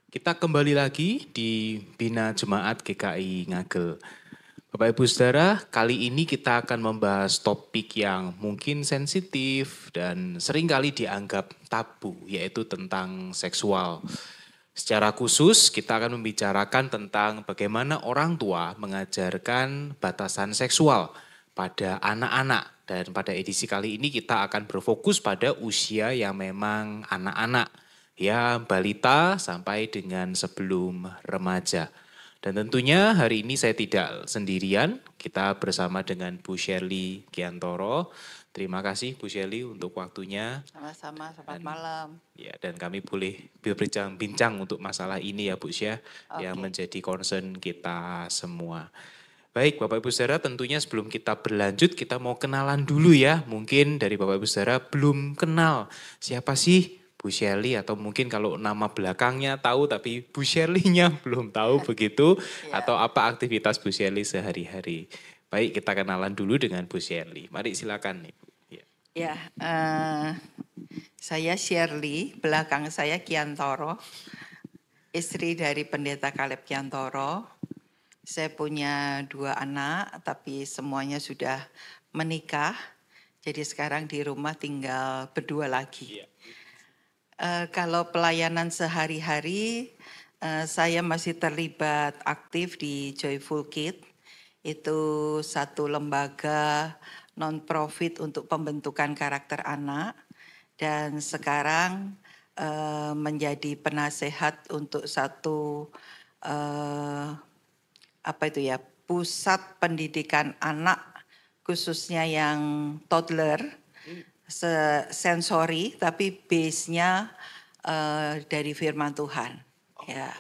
Kita kembali lagi di Bina Jemaat GKI Ngagel. Bapak Ibu Saudara, kali ini kita akan membahas topik yang mungkin sensitif dan seringkali dianggap tabu, yaitu tentang seksual. Secara khusus, kita akan membicarakan tentang bagaimana orang tua mengajarkan batasan seksual pada anak-anak. Dan pada edisi kali ini kita akan berfokus pada usia yang memang anak-anak, ya balita sampai dengan sebelum remaja. Dan tentunya hari ini saya tidak sendirian, kita bersama dengan Bu Shirley Giantoro. Terima kasih Bu Shirley untuk waktunya. Sama-sama, selamat Dan malam. ya, dan kami boleh berbincang-bincang untuk masalah ini ya Bu Syah, yang Oke. menjadi concern kita semua. Baik Bapak Ibu Saudara, tentunya sebelum kita berlanjut kita mau kenalan dulu ya. Mungkin dari Bapak Ibu Saudara belum kenal siapa sih Bu Shirley, atau mungkin kalau nama belakangnya tahu tapi Bu Shirley-nya belum tahu begitu, Ya, atau apa aktivitas Bu Shirley sehari-hari. Baik, kita kenalan dulu dengan Bu Shirley. Mari silakan Ibu. Ya. ya. Saya Shirley, belakang saya Kiantoro, istri dari Pendeta Kaleb Kiantoro. Saya punya 2 anak, tapi semuanya sudah menikah. Jadi sekarang di rumah tinggal berdua lagi. Iya. Kalau pelayanan sehari-hari, saya masih terlibat aktif di Joyful Kid. Itu satu lembaga non-profit untuk pembentukan karakter anak. Dan sekarang menjadi penasehat untuk satu pusat pendidikan anak khususnya yang toddler, sensori, tapi base-nya dari firman Tuhan. Ya.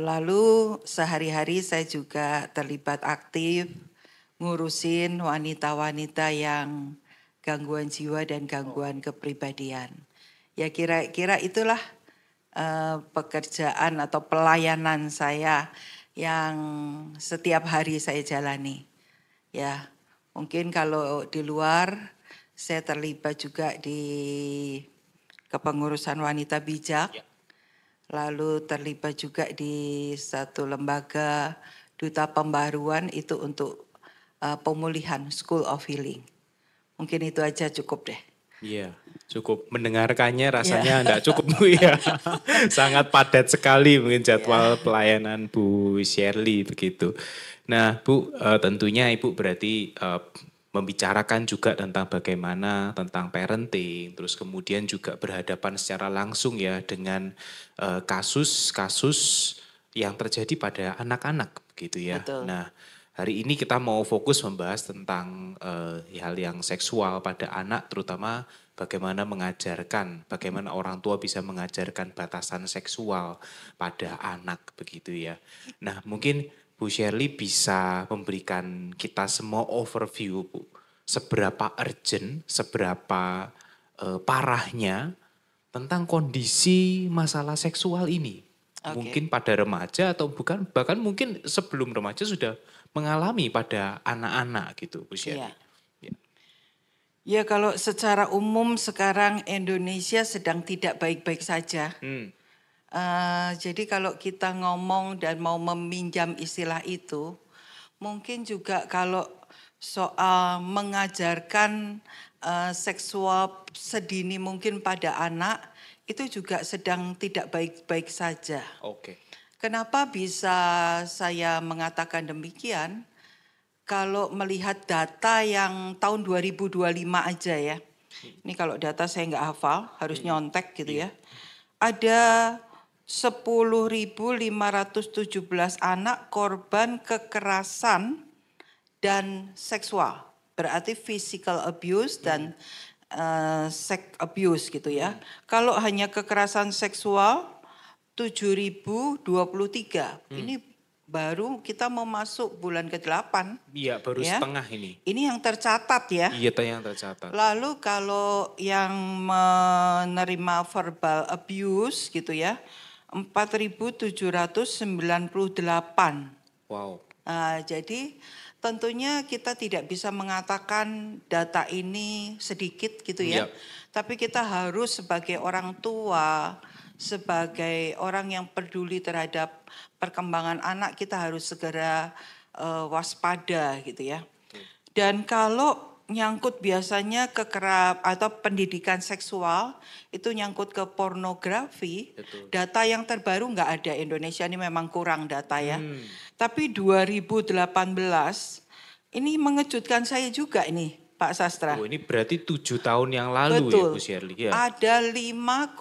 Lalu sehari-hari saya juga terlibat aktif ngurusin wanita-wanita yang gangguan jiwa dan gangguan kepribadian. Ya kira-kira itulah pekerjaan atau pelayanan saya yang setiap hari saya jalani. Ya, mungkin kalau di luar saya terlibat juga di kepengurusan wanita bijak. Ya. Lalu terlibat juga di satu lembaga duta pembaruan itu untuk pemulihan School of Healing. Mungkin itu aja cukup deh. Iya, cukup mendengarkannya Ya, rasanya enggak cukup Bu ya. Sangat padat sekali mungkin jadwal ya, pelayanan Bu Shirley begitu. Nah Bu, tentunya Ibu berarti membicarakan juga tentang bagaimana tentang parenting, terus kemudian juga berhadapan secara langsung ya dengan kasus-kasus yang terjadi pada anak-anak begitu ya. betul. Nah, hari ini kita mau fokus membahas tentang hal yang seksual pada anak, terutama bagaimana mengajarkan, bagaimana orang tua bisa mengajarkan batasan seksual pada anak begitu ya. Nah, mungkin Bu Shirley bisa memberikan kita semua overview Bu, seberapa urgent, seberapa parahnya tentang kondisi masalah seksual ini. Oke. Mungkin pada remaja atau bukan, bahkan mungkin sebelum remaja sudah mengalami pada anak-anak gitu Bu Shirley. Iya. Ya. Ya kalau secara umum sekarang Indonesia sedang tidak baik-baik saja. Jadi kalau kita ngomong dan mau meminjam istilah itu, mungkin juga kalau soal mengajarkan seksual sedini mungkin pada anak, itu juga sedang tidak baik-baik saja. Oke. Kenapa bisa saya mengatakan demikian? Kalau melihat data yang tahun 2025 aja ya. Ini kalau data saya nggak hafal, harus nyontek gitu ya. Ada 10.517 anak korban kekerasan dan seksual. Berarti physical abuse dan sex abuse gitu ya. Kalau hanya kekerasan seksual 7.023. Ini baru kita mau masuk bulan ke-8. Iya, baru Ya. setengah ini. Ini yang tercatat ya. Iya, yang tercatat. Lalu kalau yang menerima verbal abuse gitu ya, 4.798. Wow. Jadi tentunya kita tidak bisa mengatakan data ini sedikit gitu ya. Iya. Tapi kita harus sebagai orang tua, sebagai orang yang peduli terhadap perkembangan anak kita harus segera waspada gitu ya. Dan kalau nyangkut biasanya atau pendidikan seksual itu nyangkut ke pornografi. Betul. Data yang terbaru nggak ada, Indonesia ini memang kurang data ya. Tapi 2018 ini mengejutkan saya juga ini Pak Sastra. Oh, ini berarti 7 tahun yang lalu. Betul. Ya Bu Shirley ya. Ada 5,5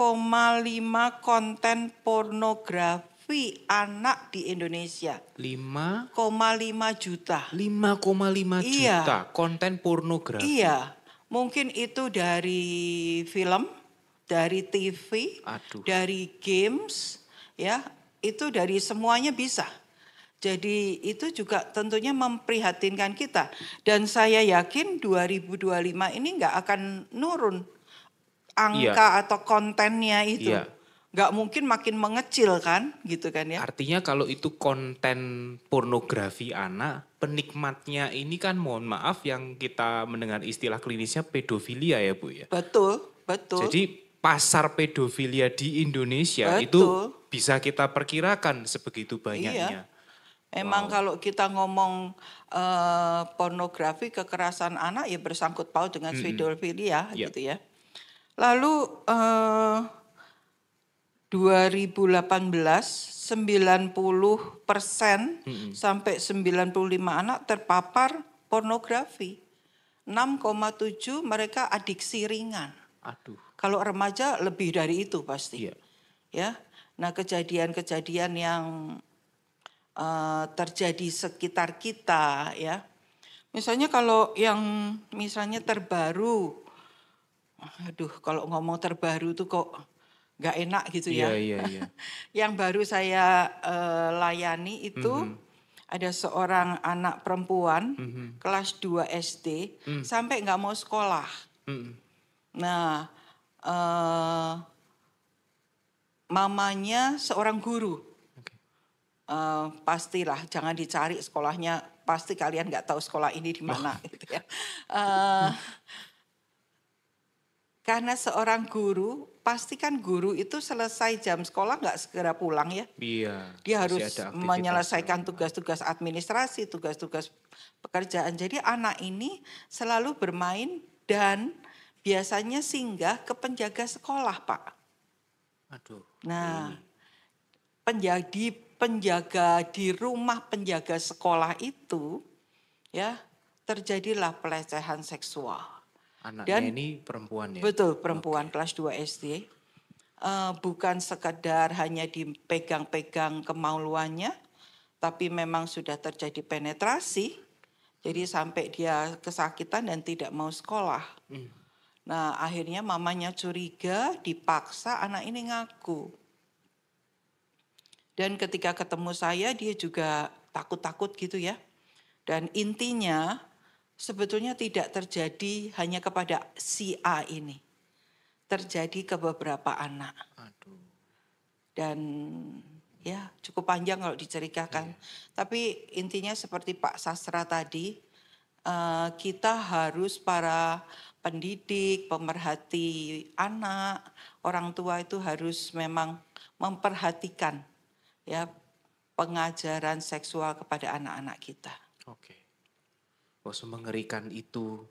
konten pornografi anak di Indonesia. 5,5 juta. 5,5 Iya. juta konten pornografi. Iya, mungkin itu dari film, dari TV, dari games, ya itu dari semuanya bisa. Jadi itu juga tentunya memprihatinkan kita. Dan saya yakin 2025 ini nggak akan nurun angka atau kontennya itu. Iya. Nggak mungkin makin mengecil kan, gitu kan ya. Artinya kalau itu konten pornografi anak, penikmatnya ini kan mohon maaf yang kita mendengar istilah klinisnya pedofilia ya Bu ya. Betul, betul. Jadi pasar pedofilia di Indonesia itu bisa kita perkirakan sebegitu banyaknya. Iya. Emang kalau kita ngomong pornografi, kekerasan anak ya bersangkut paut dengan pedofilia gitu ya. Lalu 2018 90% sampai 95 anak terpapar pornografi. 6,7 mereka adiksi ringan. Aduh. Kalau remaja lebih dari itu pasti. Iya. Ya. Nah, kejadian-kejadian yang terjadi sekitar kita ya. Misalnya kalau yang misalnya terbaru, aduh kalau ngomong terbaru tuh kok nggak enak gitu ya. Iya. Yang baru saya layani itu ada seorang anak perempuan kelas 2 SD sampai nggak mau sekolah. Nah, mamanya seorang guru. Pastilah jangan dicari sekolahnya, pasti kalian nggak tahu sekolah ini di mana gitu ya. Karena seorang guru, pasti kan guru itu selesai jam sekolah nggak segera pulang ya. Iya. Dia harus menyelesaikan tugas-tugas administrasi, tugas-tugas pekerjaan. Jadi anak ini selalu bermain dan biasanya singgah ke penjaga sekolah, Pak. Aduh. Nah, penjaga di rumah penjaga sekolah itu ya terjadilah pelecehan seksual. Anaknya ini perempuan ya? Betul, perempuan kelas 2 SD. Bukan sekedar hanya dipegang-pegang kemaluannya, tapi memang sudah terjadi penetrasi. Jadi sampai dia kesakitan dan tidak mau sekolah. Nah, akhirnya mamanya curiga, dipaksa anak ini ngaku. Dan ketika ketemu saya, dia juga takut-takut gitu ya. Dan intinya sebetulnya tidak terjadi hanya kepada si A ini. Terjadi ke beberapa anak. Aduh. Dan ya cukup panjang kalau diceritakan. Tapi intinya seperti Pak Sastra tadi, kita harus para pendidik, pemerhati anak, orang tua itu harus memang memperhatikan ya pengajaran seksual kepada anak-anak kita. Oke. Oh, semengerikan itu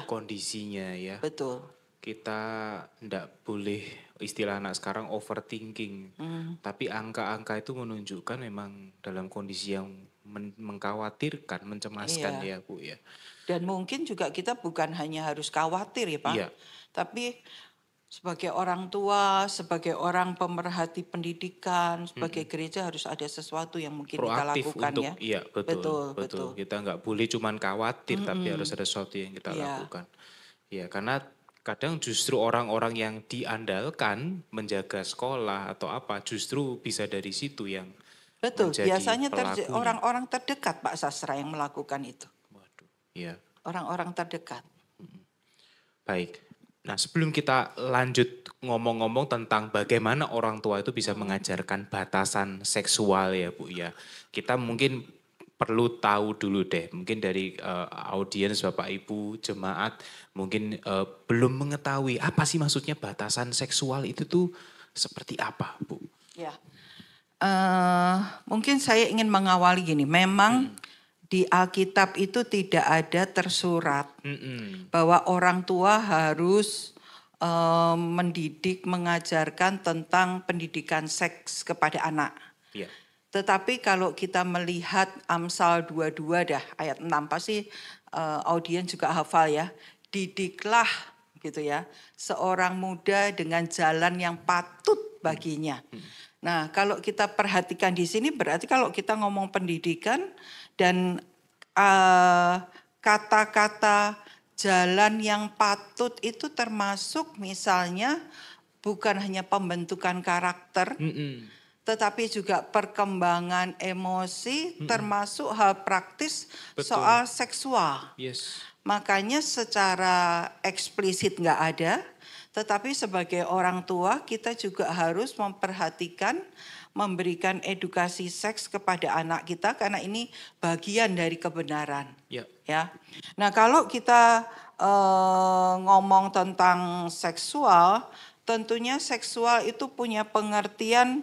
kondisinya ya. Betul. Kita enggak boleh, istilah anak sekarang overthinking. Tapi angka-angka itu menunjukkan memang dalam kondisi yang mengkhawatirkan, mencemaskan ya Bu ya. Dan mungkin juga kita bukan hanya harus khawatir ya Pak. Tapi sebagai orang tua, sebagai orang pemerhati pendidikan, sebagai gereja harus ada sesuatu yang mungkin proaktif kita lakukan untuk, ya. Iya betul. Kita nggak boleh cuman khawatir, tapi harus ada sesuatu yang kita lakukan. Ya karena kadang justru orang-orang yang diandalkan menjaga sekolah atau apa justru bisa dari situ yang menjadi biasanya pelakunya. orang-orang terdekat Pak Sastra yang melakukan itu. Waduh, iya. Orang-orang terdekat. Baik. Nah sebelum kita lanjut ngomong-ngomong tentang bagaimana orang tua itu bisa mengajarkan batasan seksual ya Bu ya. Kita mungkin perlu tahu dulu deh, mungkin dari audiens Bapak Ibu, jemaat mungkin belum mengetahui apa sih maksudnya batasan seksual itu tuh seperti apa, Bu? Ya, mungkin saya ingin mengawali gini. Memang di Alkitab itu tidak ada tersurat bahwa orang tua harus mendidik, mengajarkan tentang pendidikan seks kepada anak. Ya. Tetapi kalau kita melihat Amsal 22 dah ayat 6 pasti audiens juga hafal ya. Didiklah gitu ya seorang muda dengan jalan yang patut baginya. Nah, kalau kita perhatikan di sini berarti kalau kita ngomong pendidikan dan kata-kata jalan yang patut itu termasuk misalnya bukan hanya pembentukan karakter, tetapi juga perkembangan emosi, termasuk hal praktis. Betul. Soal seksual. Yes. Makanya secara eksplisit nggak ada, tetapi sebagai orang tua kita juga harus memperhatikan, memberikan edukasi seks kepada anak kita karena ini bagian dari kebenaran. Yeah. Ya. Nah, kalau kita ngomong tentang seksual, tentunya seksual itu punya pengertian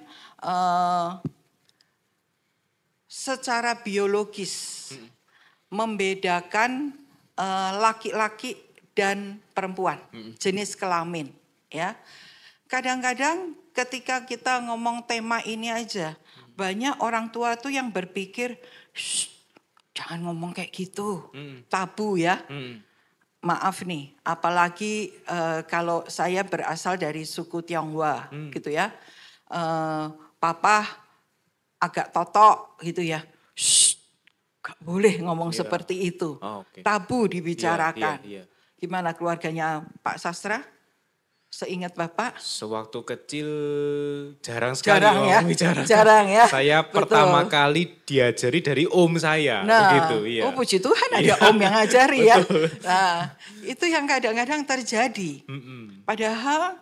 secara biologis, membedakan laki-laki dan perempuan, jenis kelamin, ya. Kadang-kadang ketika kita ngomong tema ini aja, banyak orang tua tuh yang berpikir, jangan ngomong kayak gitu, tabu ya. Maaf nih, apalagi kalau saya berasal dari suku Tionghoa, gitu ya. Papa agak totok gitu ya. Gak boleh ngomong seperti itu. Oh, okay. Tabu dibicarakan. Yeah. Gimana keluarganya Pak Sastra? Seingat Bapak? Sewaktu kecil jarang sekali bicara. Jarang ya. Saya pertama kali diajari dari om saya. Nah, begitu, ya. Oh puji Tuhan ada om yang ngajari ya. Nah, itu yang kadang-kadang terjadi. Padahal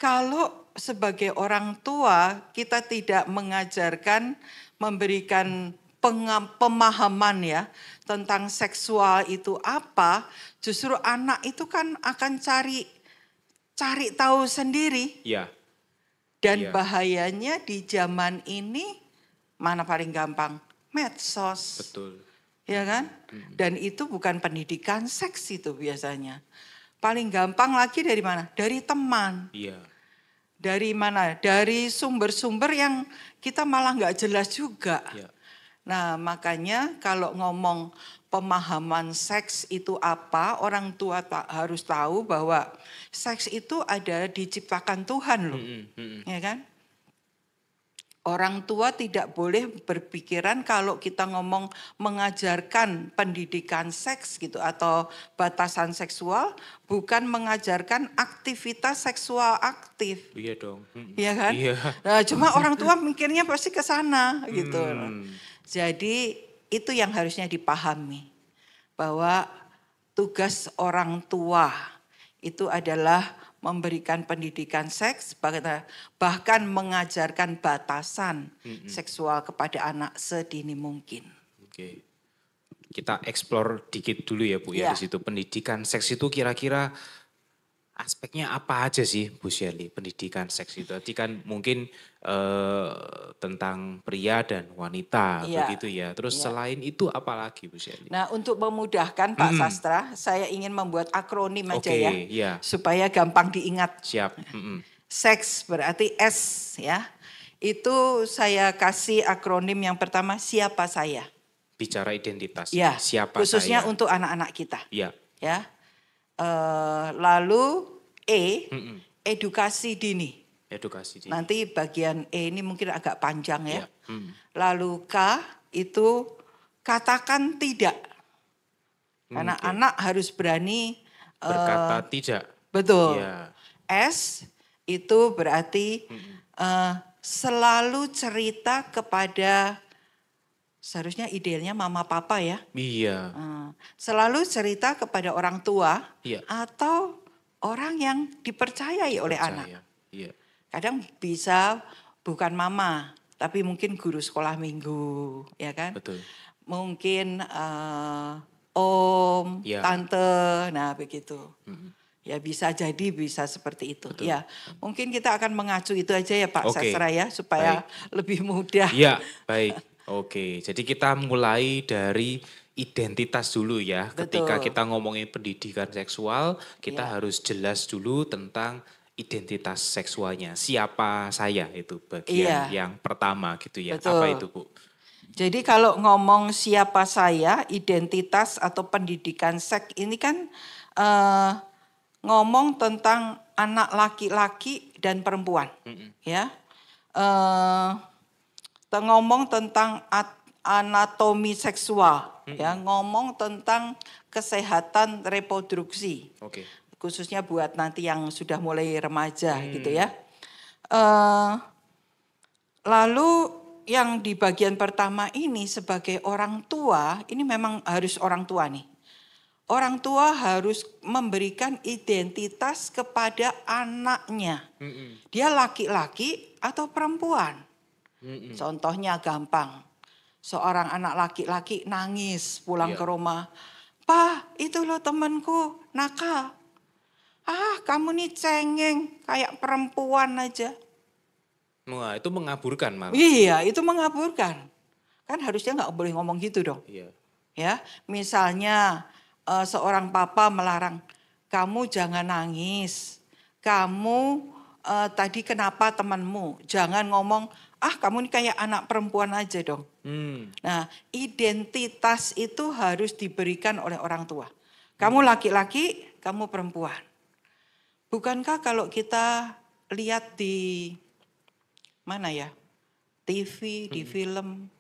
kalau sebagai orang tua kita tidak mengajarkan, memberikan pemahaman ya tentang seksual itu apa, justru anak itu kan akan cari tahu sendiri. Ya. Dan bahayanya di zaman ini mana paling gampang? Medsos. Betul. Ya kan? Dan itu bukan pendidikan seks itu biasanya. Paling gampang lagi dari mana? Dari teman. Iya. Dari mana? Dari sumber-sumber yang kita malah nggak jelas juga. Ya. Nah, makanya kalau ngomong pemahaman seks itu apa, orang tua harus tahu bahwa seks itu ada diciptakan Tuhan loh. Ya kan? Orang tua tidak boleh berpikiran kalau kita ngomong mengajarkan pendidikan seks gitu atau batasan seksual, bukan mengajarkan aktivitas seksual aktif. Iya dong. Iya kan? Iya. Nah, cuma orang tua mikirnya pasti ke sana gitu. Jadi itu yang harusnya dipahami bahwa tugas orang tua itu adalah memberikan pendidikan seks, bahkan mengajarkan batasan seksual kepada anak sedini mungkin. Oke. Kita explore dikit dulu ya Bu ya di situ. Pendidikan seks itu kira-kira aspeknya apa aja sih Bu Shirley pendidikan seks itu? Tadi kan mungkin tentang pria dan wanita begitu ya. Terus selain itu apa lagi Bu Shirley? Nah, untuk memudahkan Pak Sastra, saya ingin membuat akronim aja ya. Supaya gampang diingat. Siap. Seks berarti S ya. Itu saya kasih akronim yang pertama siapa saya. Bicara identitas. Ya, siapa khususnya saya. untuk anak-anak kita. Ya. Ya. Lalu edukasi dini. Edukasi dini. Nanti bagian E ini mungkin agak panjang ya. Lalu K itu katakan tidak. Karena anak harus berani berkata tidak. Betul. Ya. S itu berarti selalu cerita kepada, seharusnya idealnya mama papa ya. Iya. Selalu cerita kepada orang tua atau orang yang dipercayai oleh anak. Iya. Kadang bisa bukan mama, tapi mungkin guru sekolah minggu, ya kan? Betul. Mungkin om, tante, nah begitu. Ya bisa jadi bisa seperti itu. Betul. Ya, mungkin kita akan mengacu itu aja ya Pak Oke, Sastra ya supaya lebih mudah. Iya, baik. Oke, jadi kita mulai dari identitas dulu ya. Ketika Betul. kita ngomongin pendidikan seksual, kita Ya. harus jelas dulu tentang identitas seksualnya. Siapa saya itu bagian Iya, yang pertama gitu ya. Apa betul. itu, Bu? Jadi kalau ngomong siapa saya, identitas atau pendidikan seks ini kan eh, ngomong tentang anak laki-laki dan perempuan, ya. Ngomong tentang anatomi seksual, ya, ngomong tentang kesehatan reproduksi, Oke. khususnya buat nanti yang sudah mulai remaja, gitu ya. Eh, Lalu yang di bagian pertama ini sebagai orang tua, ini memang harus orang tua nih. Orang tua harus memberikan identitas kepada anaknya. Dia laki-laki atau perempuan. Contohnya gampang. Seorang anak laki-laki nangis pulang ke rumah. "Pak, itu loh temanku nakal. Ah, kamu nih cengeng kayak perempuan aja." Wah, itu mengaburkan malah. Iya, itu mengaburkan. Kan harusnya nggak boleh ngomong gitu dong. Iya. Ya, misalnya seorang papa melarang, "Kamu jangan nangis. Kamu tadi kenapa temanmu?" Jangan ngomong, "Ah, kamu ini kayak anak perempuan aja dong." Nah, identitas itu harus diberikan oleh orang tua. Kamu laki-laki, kamu perempuan. Bukankah kalau kita lihat di mana ya? TV, di film.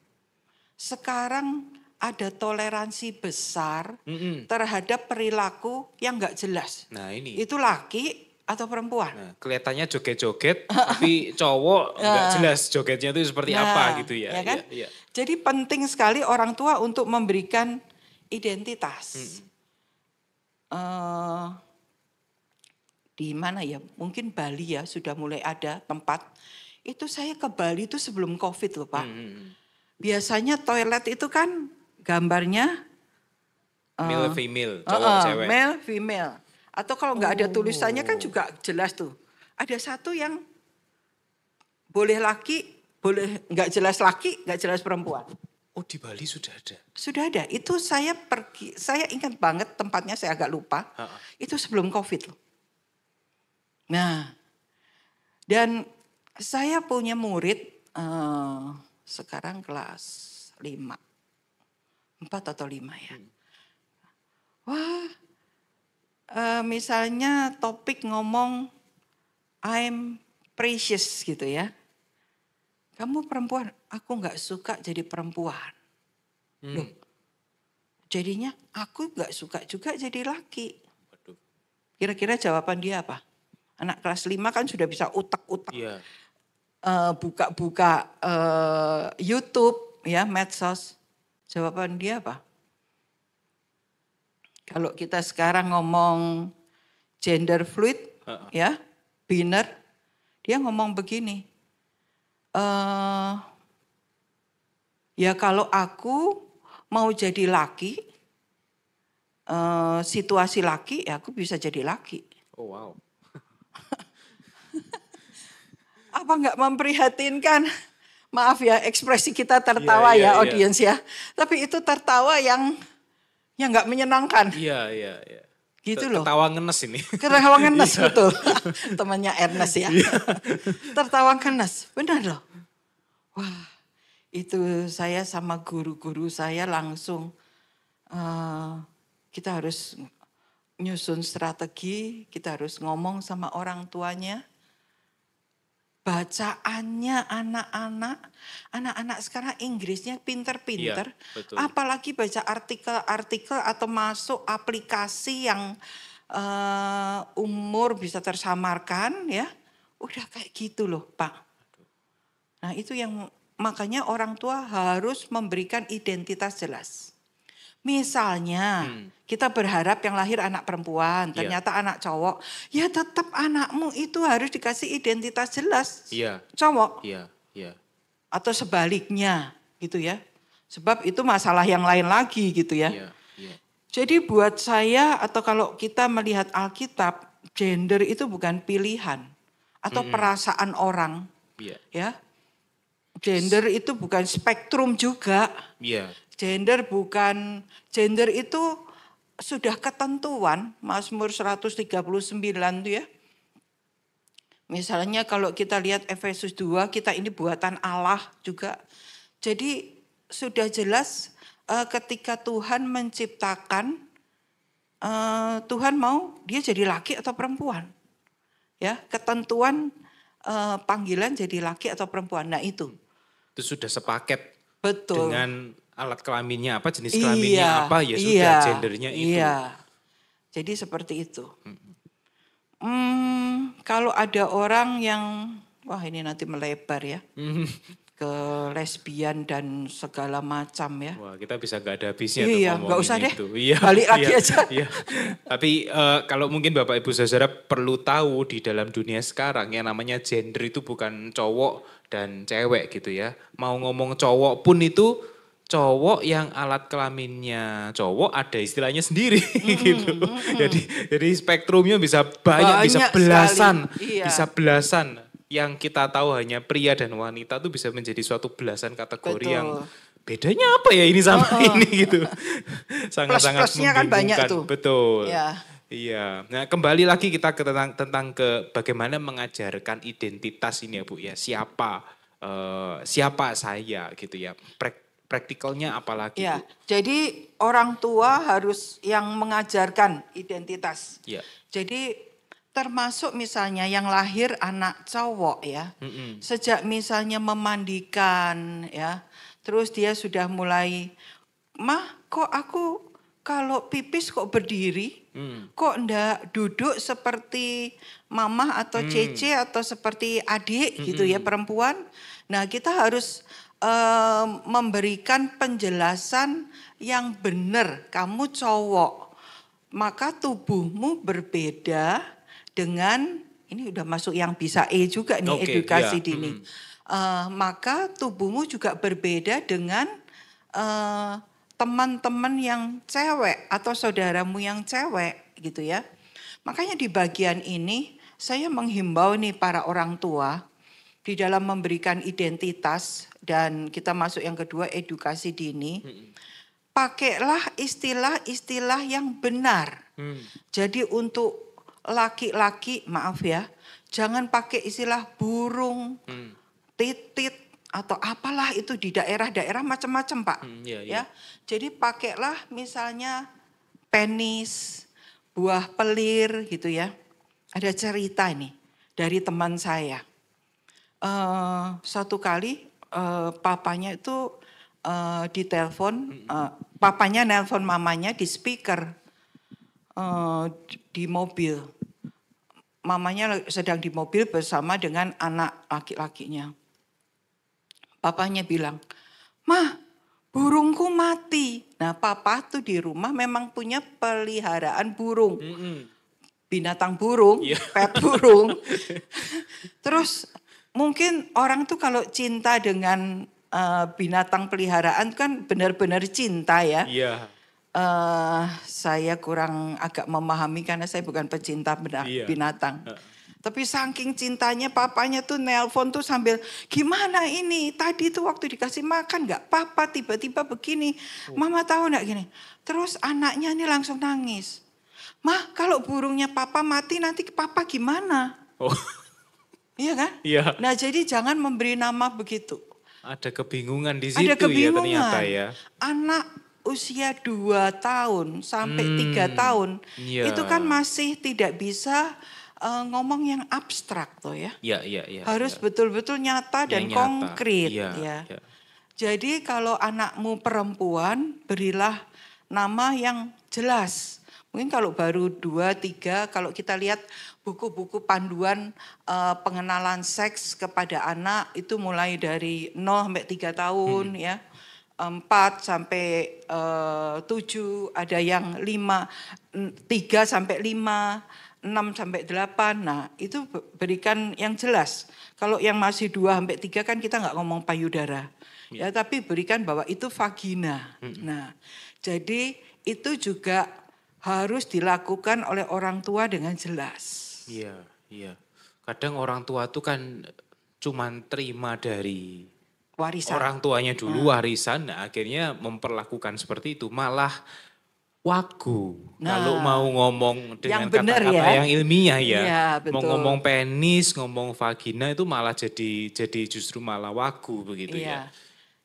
Sekarang ada toleransi besar terhadap perilaku yang nggak jelas. Nah, ini. Itu laki atau perempuan? Nah, kelihatannya joget-joget, tapi cowok nggak jelas jogetnya itu seperti apa gitu ya. Ya kan? Iya. Jadi penting sekali orang tua untuk memberikan identitas. Di mana ya? Mungkin Bali ya sudah mulai ada tempat. Itu saya ke Bali itu sebelum COVID loh Pak. Biasanya toilet itu kan gambarnya Male female, cowok cewek. male female. Atau kalau nggak ada tulisannya kan juga jelas tuh. Ada satu yang boleh laki, boleh nggak jelas laki, nggak jelas perempuan. Oh, di Bali sudah ada. Sudah ada. Itu saya pergi, saya ingat banget tempatnya saya agak lupa. Itu sebelum COVID loh. Nah, dan saya punya murid sekarang kelas 5. 4 atau 5 ya. Wah, misalnya topik ngomong I'm precious gitu ya. Kamu perempuan, aku nggak suka jadi perempuan. Loh, jadinya aku nggak suka juga jadi laki. Waduh. Kira-kira jawaban dia apa? Anak kelas 5 kan sudah bisa utak-utak. Iya. Buka-buka YouTube ya, medsos. Jawaban dia apa? Kalau kita sekarang ngomong gender fluid ya, biner, dia ngomong begini. Ya kalau aku mau jadi laki, situasi laki, ya aku bisa jadi laki. Oh wow. Apa nggak memprihatinkan? Maaf ya, ekspresi kita tertawa ya audiens ya. Tapi itu tertawa yang nggak menyenangkan. Iya. Gitu loh. Tertawa ngenes ini. Tertawa ngenes betul. Temannya Ernest ya. Tertawa ngenes, benar loh. Wah, itu saya sama guru-guru saya langsung kita harus nyusun strategi, kita harus ngomong sama orang tuanya. Bacaannya anak-anak sekarang Inggrisnya pinter-pinter. Iya, apalagi baca artikel-artikel atau masuk aplikasi yang umur bisa tersamarkan ya. Udah kayak gitu loh Pak. Nah itu yang makanya orang tua harus memberikan identitas jelas. Misalnya kita berharap yang lahir anak perempuan, ternyata anak cowok. Ya tetap anakmu itu harus dikasih identitas jelas. Iya. Cowok. Iya. Atau sebaliknya gitu ya. Sebab itu masalah yang lain lagi gitu ya. Iya. Jadi buat saya atau kalau kita melihat Alkitab gender itu bukan pilihan atau perasaan orang. Iya. Ya. Gender itu bukan spektrum juga. Iya. Gender itu sudah ketentuan Mazmur 139 itu ya. Misalnya kalau kita lihat Efesus 2, kita ini buatan Allah juga. Jadi sudah jelas ketika Tuhan menciptakan, Tuhan mau dia jadi laki atau perempuan. Ya, ketentuan panggilan jadi laki atau perempuan. Nah itu sudah sepaket. Betul. Dengan alat kelaminnya apa, jenis kelaminnya apa, ya sudah gendernya itu. Iya. Jadi seperti itu. Kalau ada orang yang, wah ini nanti melebar ya, ke lesbian dan segala macam ya. Wah kita bisa gak ada habisnya iya, tuh ngomongin gak usah deh, itu. Iya, balik lagi aja. Iya. Tapi kalau mungkin Bapak Ibu Saudara perlu tahu di dalam dunia sekarang yang namanya gender itu bukan cowok dan cewek gitu ya. Mau ngomong cowok pun itu cowok yang alat kelaminnya cowok ada istilahnya sendiri gitu. Jadi spektrumnya bisa banyak bisa belasan, iya. bisa belasan. Yang kita tahu hanya pria dan wanita tuh bisa menjadi suatu belasan kategori. Betul. Yang bedanya apa ya ini sama ini gitu. Sangat-sangat plus-plusnya kan banyak tuh. Betul. Ya. Iya. Nah, kembali lagi kita tentang ke bagaimana mengajarkan identitas ini ya Bu ya. Siapa saya gitu ya. Praktikalnya apalagi ya, Bu? Jadi orang tua harus yang mengajarkan identitas. Ya. Jadi termasuk misalnya yang lahir anak cowok ya. Sejak misalnya memandikan ya. Terus dia sudah mulai, "Mah, kok aku kalau pipis kok berdiri? Kok enggak duduk seperti mama atau cece atau seperti adik gitu ya perempuan?" Nah, kita harus memberikan penjelasan yang benar. Kamu cowok, maka tubuhmu berbeda dengan, ini udah masuk yang bisa juga nih, edukasi dini. Maka tubuhmu juga berbeda dengan teman-teman yang cewek atau saudaramu yang cewek gitu ya. Makanya di bagian ini saya menghimbau nih para orang tua di dalam memberikan identitas, dan kita masuk yang kedua, edukasi dini. Pakailah istilah-istilah yang benar. Jadi untuk laki-laki, maaf ya, jangan pakai istilah burung, titit, atau apalah itu di daerah-daerah macam-macam Pak. Ya, jadi pakailah misalnya penis, buah pelir gitu ya. Ada cerita nih dari teman saya. Satu kali papanya itu ditelepon, papanya nelpon mamanya di speaker di mobil. Mamanya sedang di mobil bersama dengan anak laki-lakinya. Papanya bilang, "Mah, burungku mati." Nah, papa tuh di rumah memang punya peliharaan burung. Binatang burung, pet burung. Terus mungkin orang tuh kalau cinta dengan binatang peliharaan kan benar-benar cinta ya. Iya. Saya kurang agak memahami karena saya bukan pecinta binatang. Tapi saking cintanya papanya tuh nelpon tuh sambil, "Gimana ini? Tadi tuh waktu dikasih makan gak papa tiba-tiba begini. Mama tahu gak gini?" Terus anaknya ini langsung nangis. "Mah, kalau burungnya papa mati nanti papa gimana?" Iya kan? Iya. Nah jadi jangan memberi nama begitu. Ada kebingungan di situ ya ternyata ya. Anak usia 2 tahun sampai 3 tahun itu kan masih tidak bisa ngomong yang abstrak tuh ya. Iya. Harus betul-betul nyata dan konkret ya. Jadi kalau anakmu perempuan berilah nama yang jelas. Mungkin kalau baru 2, 3, kalau kita lihat buku-buku panduan pengenalan seks kepada anak itu mulai dari 0 sampai 3 tahun ya. 4 sampai 7, ada yang 3 sampai 5, 6 sampai 8. Nah, itu berikan yang jelas. Kalau yang masih 2 sampai 3 kan kita nggak ngomong payudara. Ya, tapi berikan bahwa itu vagina. Nah, jadi itu juga harus dilakukan oleh orang tua dengan jelas. Iya, iya. Kadang orang tua tuh kan cuman terima dari Warisan. orang tuanya dulu warisan, nah akhirnya memperlakukan seperti itu. Malah wagu. Kalau mau ngomong dengan yang benar kata-kata ya. yang ilmiah ya. Iya, Mau betul. ngomong penis, ngomong vagina itu malah jadi justru malah wagu begitu ya. Iya.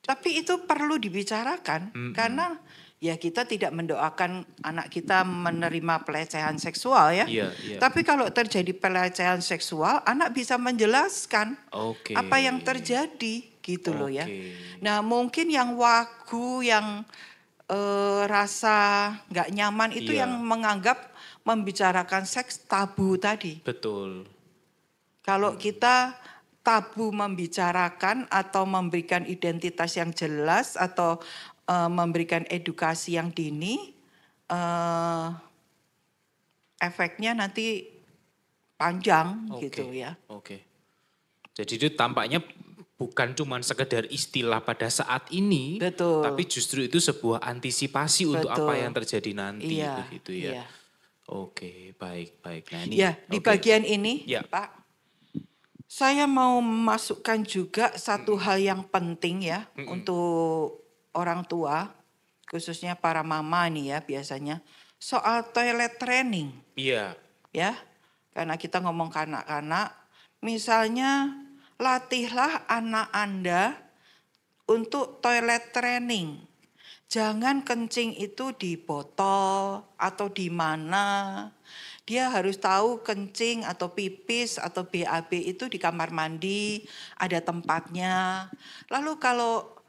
Tapi itu perlu dibicarakan karena ya kita tidak mendoakan anak kita menerima pelecehan seksual ya. Iya, iya. Tapi kalau terjadi pelecehan seksual, anak bisa menjelaskan Oke. apa yang terjadi gitu loh ya. Oke. Nah mungkin yang wagu, yang rasa nggak nyaman itu Iya. yang menganggap membicarakan seks tabu tadi. Betul. Kalau kita tabu membicarakan atau memberikan identitas yang jelas atau memberikan edukasi yang dini, efeknya nanti panjang gitu ya. Oke. Jadi itu tampaknya bukan cuma sekedar istilah pada saat ini, Betul. tapi justru itu sebuah antisipasi untuk apa yang terjadi nanti Iya, begitu ya. iya. Oke, baik. Nah ini Ya, di bagian ini, Ya. Pak, saya mau memasukkan juga satu hal yang penting ya untuk orang tua, khususnya para mama nih ya biasanya, soal toilet training. Iya. Ya, karena kita ngomong ke anak-anak, misalnya latihlah anak Anda untuk toilet training. Jangan kencing itu di botol atau di mana. Dia harus tahu kencing atau pipis atau BAB itu di kamar mandi, ada tempatnya. Lalu kalau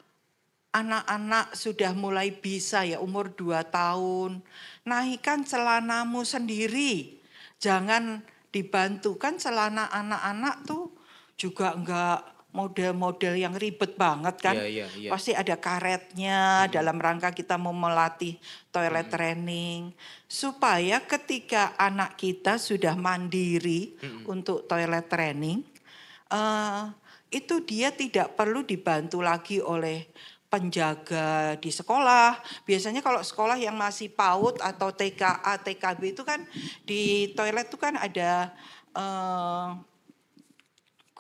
anak-anak sudah mulai bisa ya umur 2 tahun, naikkan celanamu sendiri. Jangan dibantu, kan celana anak-anak tuh juga enggak model-model yang ribet banget kan. Iya. Pasti ada karetnya dalam rangka kita mau melatih toilet training. Supaya ketika anak kita sudah mandiri untuk toilet training, itu dia tidak perlu dibantu lagi oleh penjaga di sekolah. Biasanya kalau sekolah yang masih PAUD atau TKA, TKB itu kan di toilet itu kan ada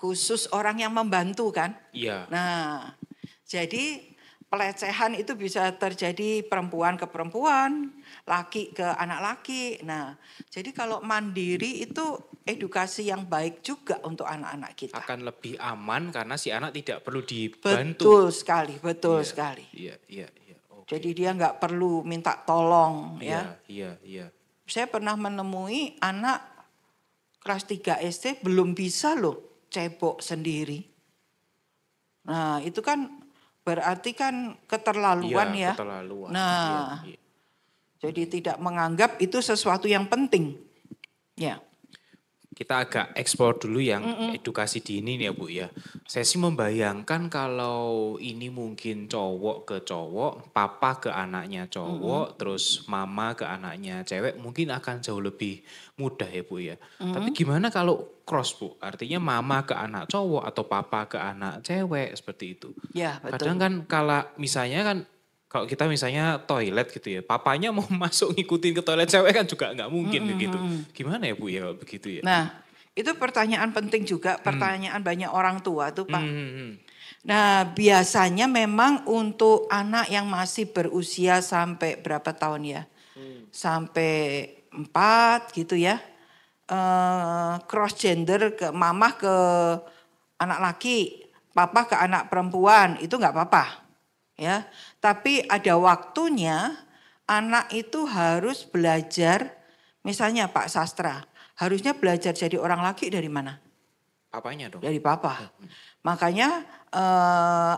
khusus orang yang membantu kan. Iya. Nah, jadi pelecehan itu bisa terjadi perempuan ke perempuan, laki ke anak laki. Nah, jadi kalau mandiri itu edukasi yang baik juga untuk anak-anak kita. Akan lebih aman karena si anak tidak perlu dibantu. Betul sekali, betul Iya, sekali. Iya. Oke. Jadi dia nggak perlu minta tolong ya. Iya. Saya pernah menemui anak kelas 3 SD belum bisa loh cebok sendiri. Nah itu kan berarti kan keterlaluan ya. Keterlaluan. Nah Iya. jadi tidak menganggap itu sesuatu yang penting. Ya. Kita agak eksplor dulu yang edukasi dini nih ya Bu ya. Saya sih membayangkan kalau ini mungkin cowok ke cowok, papa ke anaknya cowok, terus mama ke anaknya cewek mungkin akan jauh lebih mudah ya Bu ya. Tapi gimana kalau cross Bu? Artinya mama ke anak cowok atau papa ke anak cewek seperti itu. Ya betul. Kadang kan kalau misalnya kan kalau kita misalnya toilet gitu ya, papanya mau masuk ngikutin ke toilet cewek kan juga nggak mungkin gitu. Gimana ya Bu ya kalau begitu ya? Nah itu pertanyaan penting juga, pertanyaan banyak orang tua tuh Pak. Nah biasanya memang untuk anak yang masih berusia sampai berapa tahun ya? Sampai 4 gitu ya. Cross gender ke mamah ke anak laki, papa ke anak perempuan itu nggak apa-apa. Ya, tapi ada waktunya anak itu harus belajar, misalnya Pak Sastra, harusnya belajar jadi orang laki dari mana? Papanya dong. Dari papa. Makanya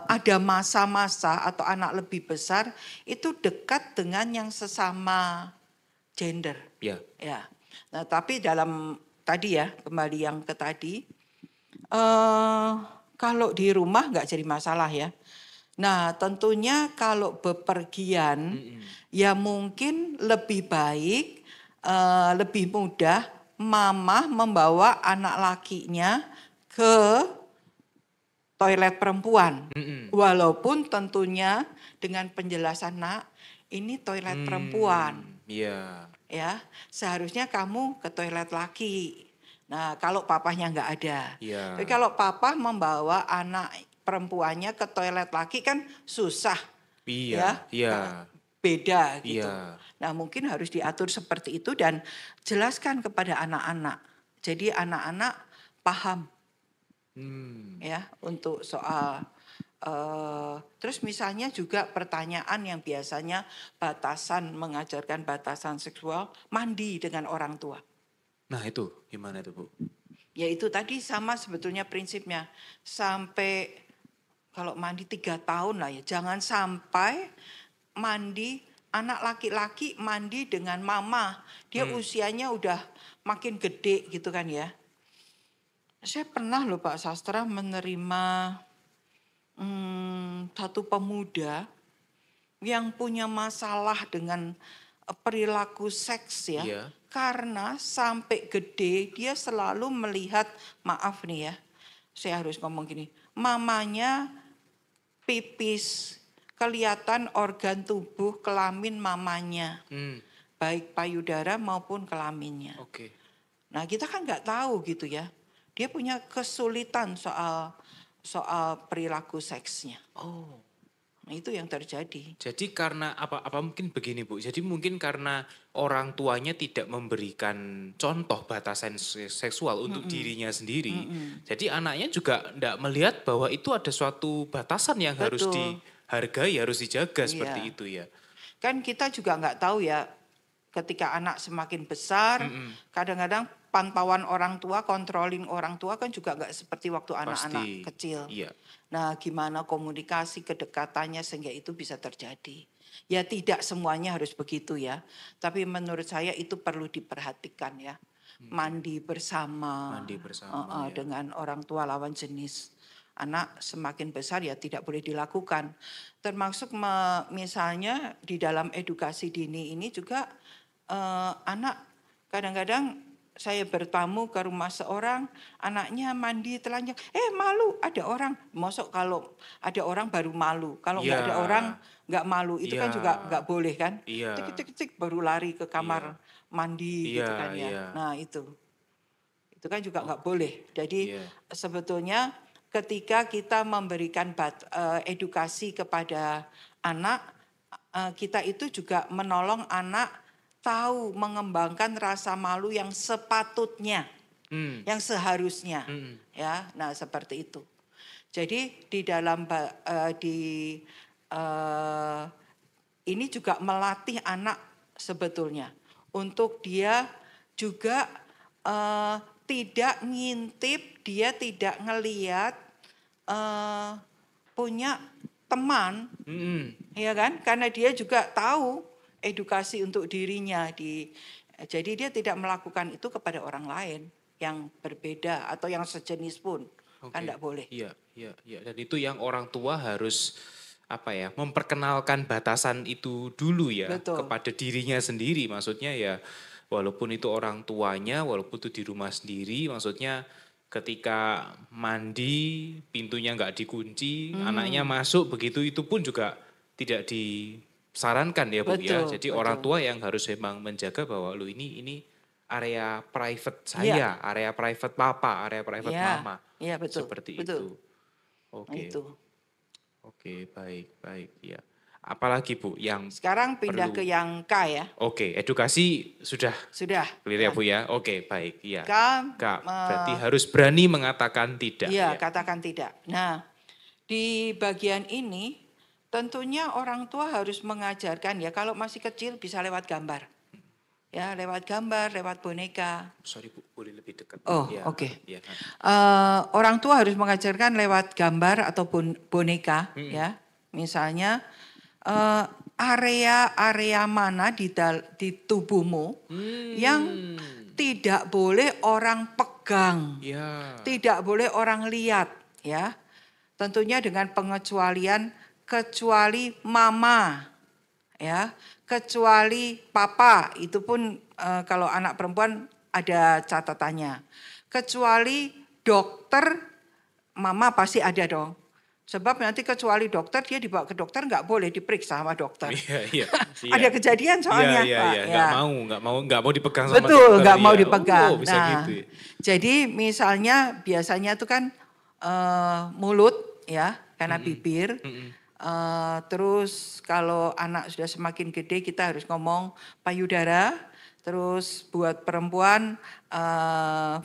ada masa-masa atau anak lebih besar itu dekat dengan yang sesama gender. Ya. Ya. Nah, tapi dalam tadi ya, kembali yang ke tadi, kalau di rumah nggak jadi masalah ya. Nah tentunya kalau bepergian ya mungkin lebih baik, lebih mudah mama membawa anak lakinya ke toilet perempuan. Walaupun tentunya dengan penjelasan nak ini toilet perempuan. Iya. Ya, seharusnya kamu ke toilet laki. Nah, kalau papahnya nggak ada. Iya. Tapi kalau papa membawa anak perempuannya ke toilet laki kan susah, ya, Iya. Iya. beda gitu. Iya. Nah, mungkin harus diatur seperti itu dan jelaskan kepada anak-anak. Jadi anak-anak paham ya untuk soal terus misalnya juga pertanyaan yang biasanya mengajarkan batasan seksual, mandi dengan orang tua. Nah itu gimana itu Bu? Ya itu tadi sama sebetulnya prinsipnya. Sampai kalau mandi 3 tahun lah ya. Jangan sampai mandi anak laki-laki mandi dengan mama. Dia usianya udah makin gede gitu kan ya. Saya pernah loh Pak Sastra menerima satu pemuda yang punya masalah dengan perilaku seks ya. Iya. Karena sampai gede dia selalu melihat, maaf nih ya, saya harus ngomong gini, mamanya pipis, kelihatan organ tubuh kelamin mamanya. Baik payudara maupun kelaminnya. Oke. Nah kita kan nggak tahu gitu ya. Dia punya kesulitan soal perilaku seksnya. Oh. Nah itu yang terjadi. Jadi karena apa mungkin begini Bu. Jadi mungkin karena orang tuanya tidak memberikan contoh batasan seksual untuk dirinya sendiri. Jadi anaknya juga tidak melihat bahwa itu ada suatu batasan yang harus Betul. dihargai, harus dijaga Iya. seperti itu ya. Kan kita juga nggak tahu ya, ketika anak semakin besar, kadang-kadang pantauan orang tua, controlling orang tua kan juga nggak seperti waktu anak-anak Pasti. kecil. Iya. Nah, gimana komunikasi kedekatannya sehingga itu bisa terjadi. Ya tidak semuanya harus begitu ya, tapi menurut saya itu perlu diperhatikan ya. Mandi bersama, Mandi bersama, ya. dengan orang tua lawan jenis. Anak semakin besar ya tidak boleh dilakukan. Termasuk misalnya di dalam edukasi dini ini juga anak kadang-kadang saya bertamu ke rumah seorang, anaknya mandi telanjang. Malu, ada orang. Masuk kalau ada orang baru malu. Kalau nggak ada orang nggak malu. Itu kan juga nggak boleh kan. Iya. Cik baru lari ke kamar mandi gitu kan ya. Iya. Nah itu kan juga nggak boleh. Jadi Iya. sebetulnya ketika kita memberikan edukasi kepada anak, kita itu juga menolong anak tahu mengembangkan rasa malu yang sepatutnya, yang seharusnya, ya. Nah seperti itu. Jadi di dalam ini juga melatih anak sebetulnya untuk dia juga tidak ngintip, dia tidak ngeliat punya teman, ya kan? Karena dia juga tahu edukasi untuk dirinya jadi dia tidak melakukan itu kepada orang lain yang berbeda atau yang sejenis pun. Kan enggak boleh. Iya. Dan itu yang orang tua harus memperkenalkan batasan itu dulu ya. Betul. Kepada dirinya sendiri. Maksudnya ya walaupun itu orang tuanya, walaupun itu di rumah sendiri, maksudnya ketika mandi pintunya nggak dikunci, anaknya masuk begitu, itu pun juga tidak disarankan ya Bu. Betul, ya. Jadi betul. orang tua yang harus memang menjaga bahwa lu ini area private saya, area private papa, area private mama. Iya betul. Seperti betul. itu. Oke. Itu. Oke, baik ya. Apalagi Bu yang Sekarang pindah perlu- ke yang K ya. Oke, edukasi sudah Sudah. clear ya Bu ya. Oke, baik ya. K, Berarti harus berani mengatakan tidak. Iya, ya. katakan tidak. Nah, di bagian ini tentunya orang tua harus mengajarkan ya, kalau masih kecil bisa lewat gambar. Ya, lewat gambar, lewat boneka. Sorry Bu, boleh lebih dekat. Oh, Ya, oke. ya. Orang tua harus mengajarkan lewat gambar ataupun boneka ya. Misalnya area-area mana di tubuhmu yang tidak boleh orang pegang. Ya. Tidak boleh orang lihat ya. Tentunya dengan pengecualian kecuali mama ya, kecuali papa, itu pun kalau anak perempuan ada catatannya. Kecuali dokter, mama pasti ada dong. Sebab nanti kecuali dokter, dia dibawa ke dokter nggak boleh diperiksa sama dokter. Iya. Ada kejadian soalnya, Pak. Iya. Ya. Nggak mau dipegang sama dokter. Betul, nggak mau dipegang. Oh, bisa gitu ya. Jadi misalnya biasanya itu kan mulut ya, karena bibir. Terus kalau anak sudah semakin gede kita harus ngomong payudara. Terus buat perempuan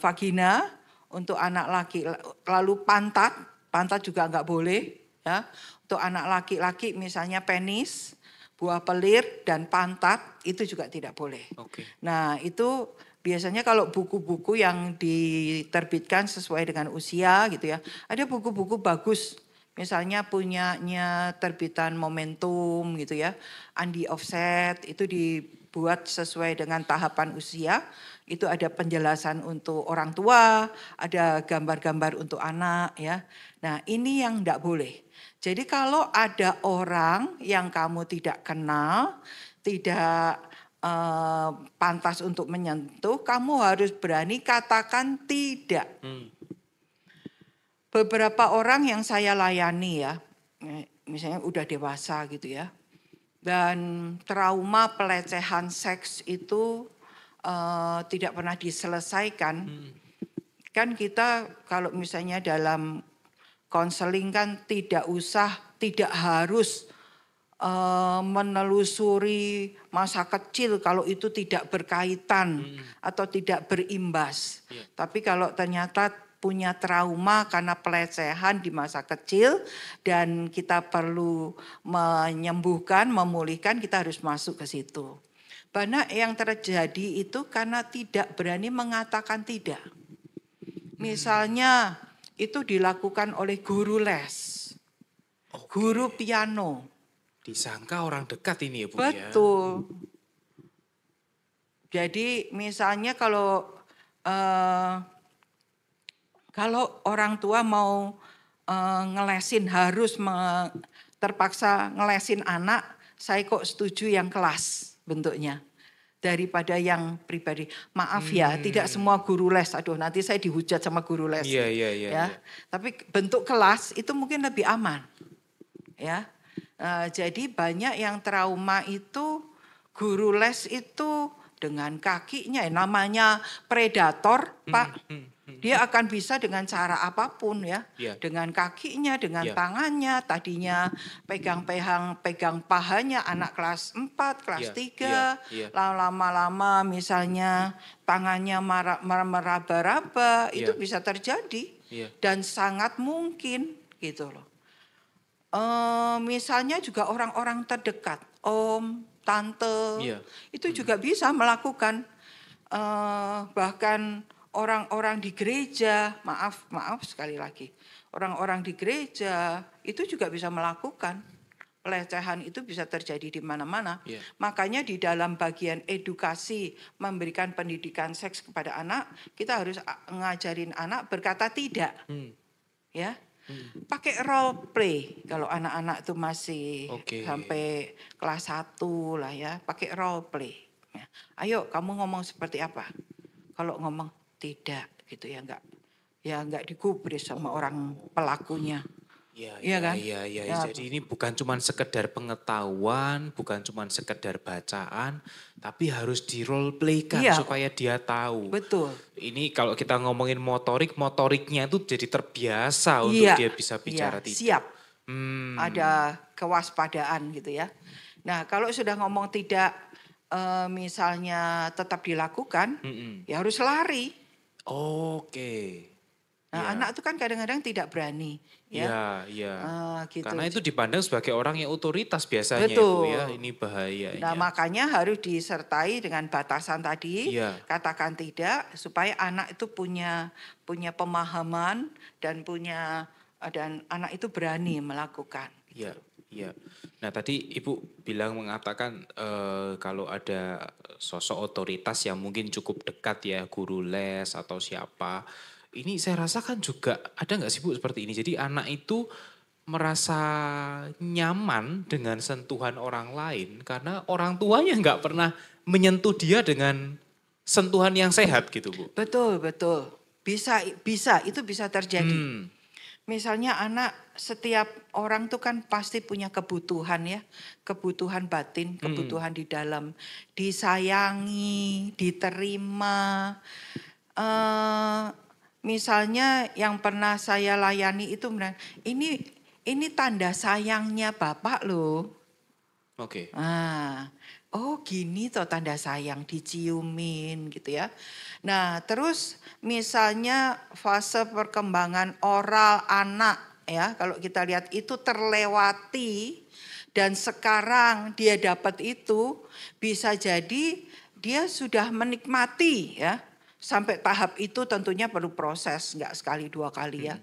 vagina, untuk anak laki lalu pantat juga nggak boleh ya. Untuk anak laki-laki misalnya penis, buah pelir dan pantat itu juga tidak boleh. Oke. Nah, itu biasanya kalau buku-buku yang diterbitkan sesuai dengan usia gitu ya. Ada buku-buku bagus. Misalnya punyanya terbitan Momentum gitu ya. Andi Offset itu dibuat sesuai dengan tahapan usia. Itu ada penjelasan untuk orang tua, ada gambar-gambar untuk anak ya. Nah, ini yang enggak boleh. Jadi kalau ada orang yang kamu tidak kenal, tidak pantas untuk menyentuh, kamu harus berani katakan tidak. Beberapa orang yang saya layani ya, misalnya udah dewasa gitu ya, dan trauma pelecehan seks itu tidak pernah diselesaikan. Kan kita kalau misalnya dalam konseling kan tidak harus menelusuri masa kecil kalau itu tidak berkaitan atau tidak berimbas. Tapi kalau ternyata punya trauma karena pelecehan di masa kecil dan kita perlu menyembuhkan, memulihkan, kita harus masuk ke situ. Banyak yang terjadi itu karena tidak berani mengatakan tidak. Misalnya itu dilakukan oleh guru les, guru piano. Disangka orang dekat ini ya Bu. Betul. Ya? Jadi misalnya kalau orang tua mau ngelesin terpaksa ngelesin anak, saya kok setuju yang kelas bentuknya daripada yang pribadi. Maaf ya, tidak semua guru les. Aduh, nanti saya dihujat sama guru les. Iya. Tapi bentuk kelas itu mungkin lebih aman. Ya. Jadi banyak yang trauma itu guru les itu dengan kakinya, namanya predator, Pak. Dia akan bisa dengan cara apapun ya. Dengan kakinya, dengan tangannya, tadinya pegang pahanya anak kelas 4, kelas 3, lalu lama-lama misalnya tangannya meraba-raba, itu bisa terjadi dan sangat mungkin gitu loh. Misalnya juga orang-orang terdekat, om, tante, itu juga bisa melakukan, bahkan orang-orang di gereja, maaf sekali lagi, orang-orang di gereja itu juga bisa melakukan. Pelecehan itu bisa terjadi di mana-mana. Makanya di dalam bagian edukasi memberikan pendidikan seks kepada anak, kita harus ngajarin anak berkata tidak. Ya. Pakai role play kalau anak-anak itu masih sampai kelas 1 lah ya, pakai role play. Ya. Ayo kamu ngomong seperti apa? Kalau ngomong tidak gitu ya enggak digubris sama orang pelakunya. Iya. Jadi ini bukan cuma sekedar pengetahuan, bukan cuma sekedar bacaan, tapi harus di role playkan supaya dia tahu. Betul. Ini kalau kita ngomongin motoriknya itu jadi terbiasa untuk dia bisa bicara tidak. Siap. Ada kewaspadaan gitu ya. Nah, kalau sudah ngomong tidak misalnya tetap dilakukan, ya harus lari. Oke. Nah, anak itu kan kadang-kadang tidak berani. Iya. Gitu. Karena itu dipandang sebagai orang yang otoritas biasanya. Betul. Ibu ya, ini bahayanya. Nah, makanya harus disertai dengan batasan tadi, katakan tidak supaya anak itu punya pemahaman dan anak itu berani melakukan. Iya. Nah, tadi Ibu bilang mengatakan kalau ada sosok otoritas yang mungkin cukup dekat ya, guru les atau siapa. Ini saya rasakan juga ada nggak sih Bu seperti ini? Jadi anak itu merasa nyaman dengan sentuhan orang lain karena orang tuanya nggak pernah menyentuh dia dengan sentuhan yang sehat gitu Bu. Betul. Bisa itu bisa terjadi. misalnya anak, setiap orang tuh kan pasti punya kebutuhan ya, kebutuhan batin, kebutuhan di dalam, disayangi, diterima. Misalnya yang pernah saya layani itu bilang, ini tanda sayangnya Bapak loh. Oke. Oh gini toh tanda sayang, diciumin gitu ya. Nah terus misalnya fase perkembangan oral anak ya, kalau kita lihat itu terlewati dan sekarang dia dapat itu, bisa jadi dia sudah menikmati ya. Sampai tahap itu tentunya perlu proses, nggak sekali dua kali ya.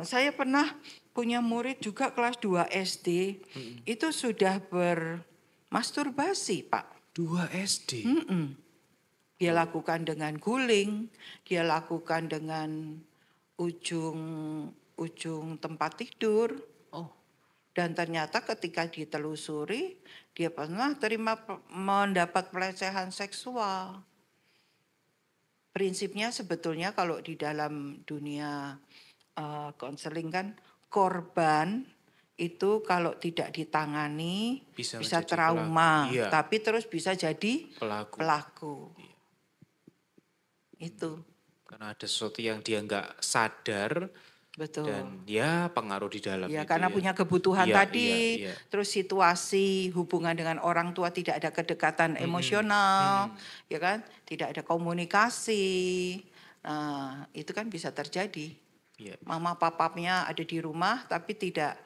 Saya pernah punya murid juga kelas 2 SD, itu sudah bermasturbasi Pak. 2 SD? Dia lakukan dengan guling, dia lakukan dengan ujung tempat tidur. Oh. Dan ternyata ketika ditelusuri, dia pernah mendapat pelecehan seksual. Prinsipnya sebetulnya kalau di dalam dunia konseling kan, korban itu kalau tidak ditangani bisa trauma, iya. tapi terus bisa jadi pelaku. Iya. Itu. Karena ada sesuatu yang dia nggak sadar. Betul. Dan ya pengaruh di dalam ya, itu karena ya. punya kebutuhan tadi, iya. Terus situasi hubungan dengan orang tua tidak ada kedekatan emosional, ya kan, tidak ada komunikasi, nah itu kan bisa terjadi. Iya. Mama papanya ada di rumah tapi tidak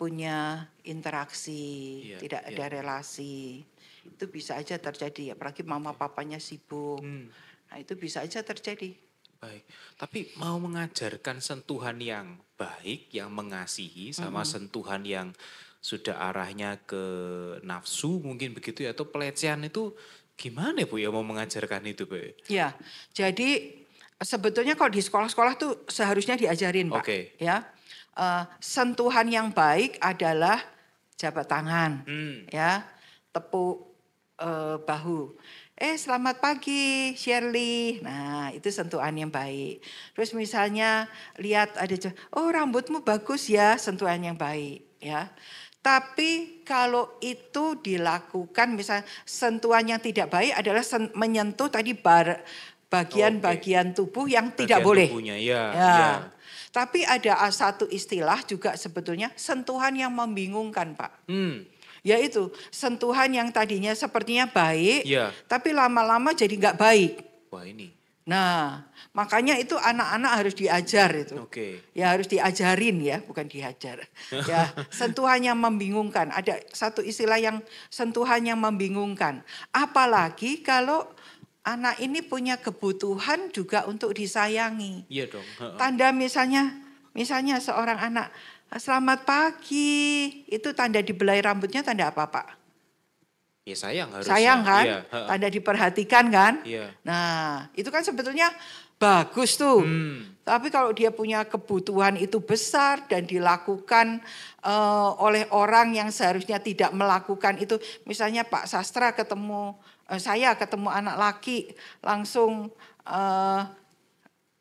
punya interaksi, tidak ada relasi, itu bisa aja terjadi, apalagi mama papanya sibuk, nah itu bisa aja terjadi. Baik, tapi mau mengajarkan sentuhan yang baik, yang mengasihi, sama sentuhan yang sudah arahnya ke nafsu mungkin begitu ya, atau pelecehan itu gimana Bu ya mau mengajarkan itu Bu? Ya, jadi sebetulnya kalau di sekolah-sekolah tuh seharusnya diajarin Pak. Ya, sentuhan yang baik adalah jabat tangan, ya, tepuk bahu. Selamat pagi Shirley. Nah itu sentuhan yang baik. Terus misalnya lihat ada, oh rambutmu bagus ya, sentuhan yang baik ya. Tapi kalau itu dilakukan misalnya sentuhan yang tidak baik adalah menyentuh tadi bagian-bagian tubuh yang tidak boleh. Tubuhnya, ya. Tapi ada satu istilah juga sebetulnya sentuhan yang membingungkan Pak. Yaitu sentuhan yang tadinya sepertinya baik, tapi lama-lama jadi nggak baik. Wah ini. Nah, makanya itu anak-anak harus diajar itu. Ya harus diajarin ya, bukan dihajar. Ya, sentuhan yang membingungkan. Ada satu istilah yang sentuhan yang membingungkan. Apalagi kalau anak ini punya kebutuhan juga untuk disayangi. Iya dong. Tanda misalnya seorang anak, selamat pagi, itu tanda dibelai rambutnya tanda apa Pak? Ya sayang harusnya. Sayang kan? Iya. Tanda diperhatikan kan? Iya. Nah itu kan sebetulnya bagus tuh. Tapi kalau dia punya kebutuhan itu besar dan dilakukan oleh orang yang seharusnya tidak melakukan itu. Misalnya Pak Sastra saya ketemu anak laki langsung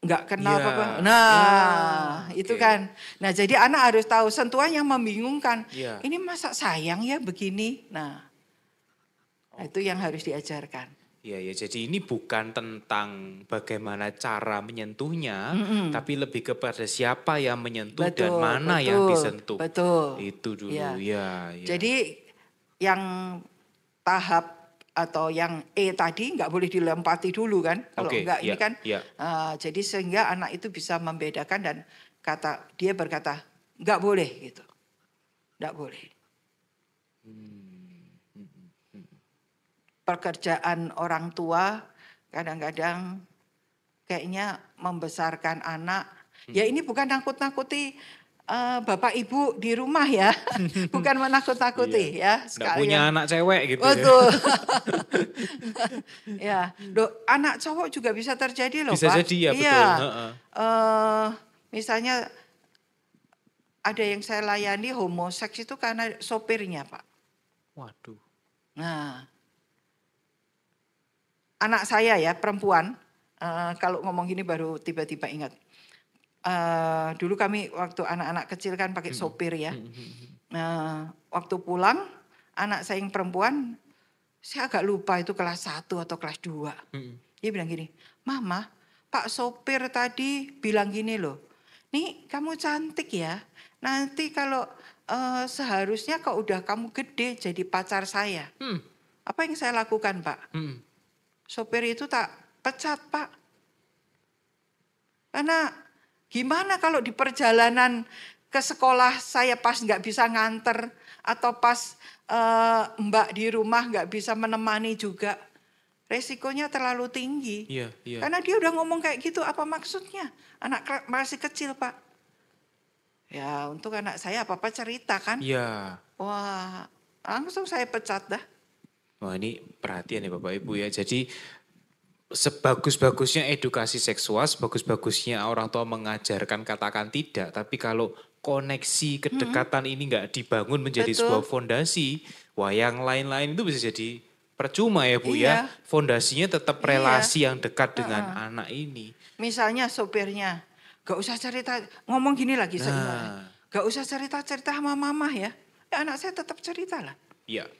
nggak kenal apa. Nah itu kan. Nah jadi anak harus tahu sentuhan yang membingungkan. Ini masa sayang ya begini. Nah itu yang harus diajarkan. Iya ya, jadi ini bukan tentang bagaimana cara menyentuhnya, tapi lebih kepada siapa yang menyentuh dan mana yang disentuh. Betul. Itu dulu ya. Jadi yang tahap atau yang tadi nggak boleh dilempati dulu kan, kalau enggak ini kan. Jadi sehingga anak itu bisa membedakan dan dia berkata nggak boleh gitu, nggak boleh. Pekerjaan orang tua kadang-kadang kayaknya membesarkan anak. Ya ini bukan nakut-nakuti Bapak Ibu di rumah ya, bukan menakut-nakuti ya. Nggak punya anak cewek gitu. Betul. Ya, anak cowok juga bisa terjadi loh bisa Pak. Bisa jadi ya betul. Misalnya ada yang saya layani homoseks itu karena sopirnya Pak. Waduh. Nah, anak saya ya perempuan, kalau ngomong gini baru tiba-tiba ingat. Dulu kami waktu anak-anak kecil kan pakai sopir ya. Waktu pulang anak saya yang perempuan, saya agak lupa itu kelas 1 atau kelas 2. Dia bilang gini, "Mama, Pak sopir tadi bilang gini loh, nih kamu cantik ya, nanti kalau seharusnya kalau udah kamu gede jadi pacar saya." Apa yang saya lakukan Pak? Sopir itu tak pecat Pak. Karena gimana kalau di perjalanan ke sekolah saya pas nggak bisa nganter atau pas mbak di rumah nggak bisa menemani juga, resikonya terlalu tinggi. Karena dia udah ngomong kayak gitu, apa maksudnya? Anak masih kecil Pak. Ya untuk anak saya apa-apa cerita kan. Wah langsung saya pecat dah. Wah ini perhatian ya Bapak Ibu ya. Jadi sebagus-bagusnya edukasi seksual, sebagus-bagusnya orang tua mengajarkan katakan tidak. Tapi kalau koneksi kedekatan ini nggak dibangun menjadi sebuah fondasi, wah yang lain-lain itu bisa jadi percuma ya Bu ya. Fondasinya tetap relasi yang dekat dengan anak ini. Misalnya sopirnya, gak usah cerita, ngomong gini lagi seimbang. Gak usah cerita-cerita sama mama ya. Anak saya tetap cerita lah. Iya.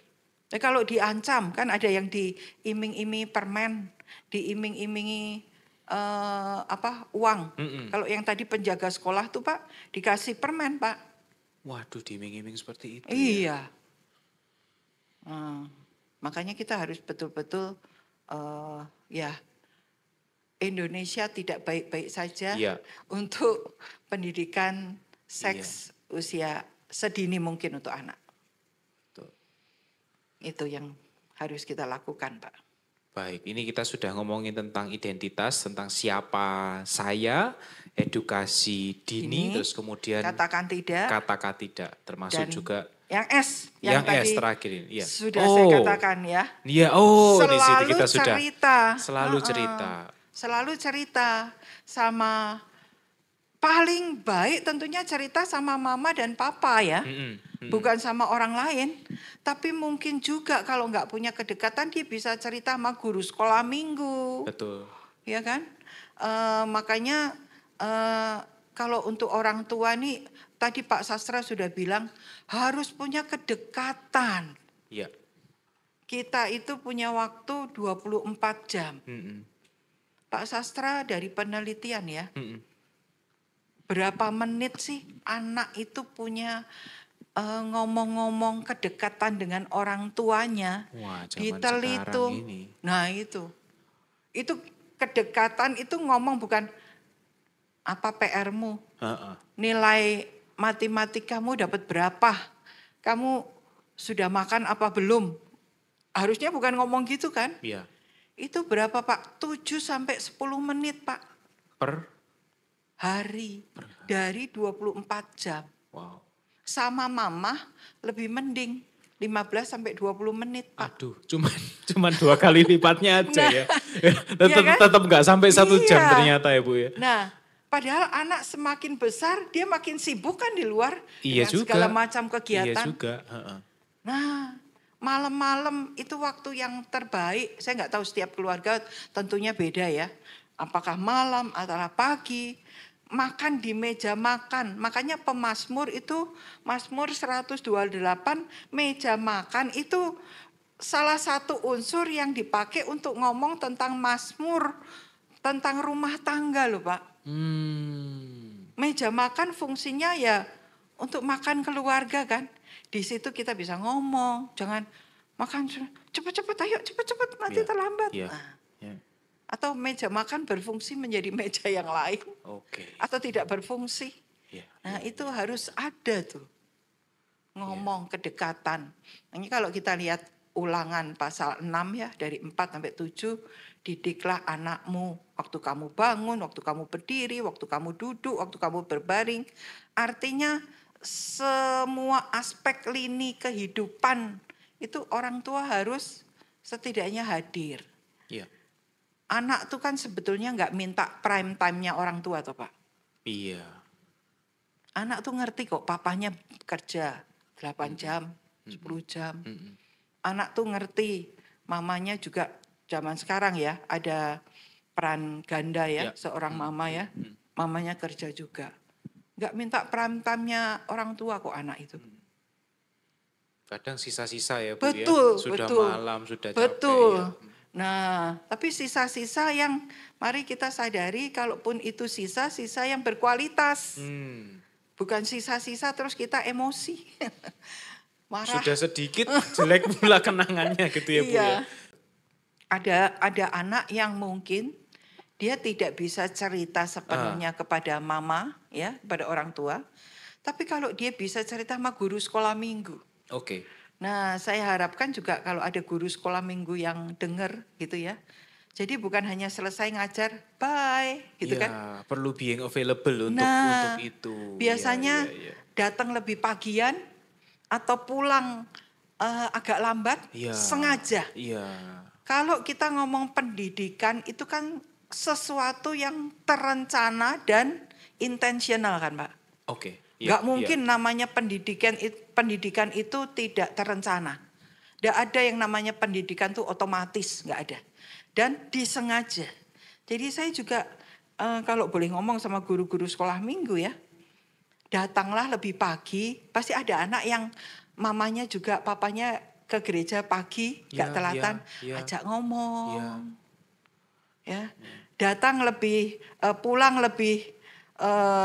Kalau diancam kan ada yang diiming-imingi permen, diiming-imingi uang. Kalau yang tadi penjaga sekolah tuh Pak dikasih permen Pak. Waduh diiming-iming seperti itu. Iya. Makanya kita harus betul-betul ya Indonesia tidak baik-baik saja untuk pendidikan seks usia sedini mungkin untuk anak. Itu yang harus kita lakukan Pak. Baik, ini kita sudah ngomongin tentang identitas, tentang siapa saya, edukasi dini, terus kemudian katakan tidak, termasuk juga yang S, yang S tadi terakhir ini. Ya. Sudah saya katakan ya. Iya, di situ kita sudah selalu cerita sama. Paling baik tentunya cerita sama mama dan papa ya. Bukan sama orang lain. Tapi mungkin juga kalau nggak punya kedekatan dia bisa cerita sama guru sekolah minggu. Betul. Ya kan? Makanya kalau untuk orang tua nih tadi Pak Sastra sudah bilang harus punya kedekatan. Iya. Kita itu punya waktu 24 jam. Pak Sastra dari penelitian ya. Berapa menit sih anak itu punya ngomong-ngomong kedekatan dengan orang tuanya. Wah, diteliti. Nah itu kedekatan itu ngomong bukan apa PR-mu, nilai matematikamu dapat berapa, kamu sudah makan apa belum. Harusnya bukan ngomong gitu kan. Iya. Itu berapa Pak? 7 sampai 10 menit Pak. Per hari dari 24 jam. Wow. Sama mama lebih mending 15 sampai 20 menit Pak. Aduh, cuman 2 kali lipatnya aja ya. Tetap nggak sampai 1 jam ternyata ya Bu ya. Nah, padahal anak semakin besar dia makin sibuk kan di luar dengan segala macam kegiatan. Iya juga. Nah, malam-malam itu waktu yang terbaik. Saya nggak tahu setiap keluarga tentunya beda ya. Apakah malam atau pagi. Makan di meja makan. Makanya pemazmur itu, Mazmur 128, meja makan itu salah satu unsur yang dipakai untuk ngomong tentang mazmur, tentang rumah tangga loh Pak. Meja makan fungsinya ya untuk makan keluarga kan. Di situ kita bisa ngomong, jangan makan cepet-cepet, ayo cepet-cepet nanti terlambat. Atau meja makan berfungsi menjadi meja yang lain. Atau tidak berfungsi. Nah itu harus ada tuh. Ngomong kedekatan. Ini kalau kita lihat ulangan pasal 6 ya. Dari 4 sampai 7. Didiklah anakmu. Waktu kamu bangun, waktu kamu berdiri, waktu kamu duduk, waktu kamu berbaring. Artinya semua aspek lini kehidupan. Itu orang tua harus setidaknya hadir. Anak tuh kan sebetulnya nggak minta prime time-nya orang tua toh Pak. Iya. Anak tuh ngerti kok papanya kerja 8 jam, 10 jam. Anak tuh ngerti mamanya juga zaman sekarang ya ada peran ganda ya, seorang mama ya. mamanya kerja juga. Nggak minta prime time-nya orang tua kok anak itu. Kadang sisa-sisa ya Bu ya. Betul, Sudah betul. malam, sudah Betul. capek ya. Nah, tapi sisa-sisa yang mari kita sadari kalaupun itu sisa-sisa yang berkualitas. Bukan sisa-sisa terus kita emosi. Marah. Sudah sedikit jelek pula kenangannya gitu ya Bu ya. Ada anak yang mungkin dia tidak bisa cerita sepenuhnya kepada mama ya, kepada orang tua. Tapi kalau dia bisa cerita sama guru sekolah minggu. Oke. Nah, saya harapkan juga kalau ada guru sekolah minggu yang dengar gitu ya. Jadi bukan hanya selesai ngajar, bye gitu Ya, kan. perlu being available untuk itu. Biasanya Ya. datang lebih pagian atau pulang agak lambat sengaja. Iya. Kalau kita ngomong pendidikan itu kan sesuatu yang terencana dan intensional kan Pak. Oke. Gak mungkin namanya pendidikan itu tidak terencana. Gak ada yang namanya pendidikan itu otomatis, gak ada. Dan disengaja. Jadi saya juga kalau boleh ngomong sama guru-guru sekolah minggu ya. Datanglah lebih pagi, pasti ada anak yang mamanya juga papanya ke gereja pagi, gak telatan, ajak ngomong. Ya, datang lebih, pulang lebih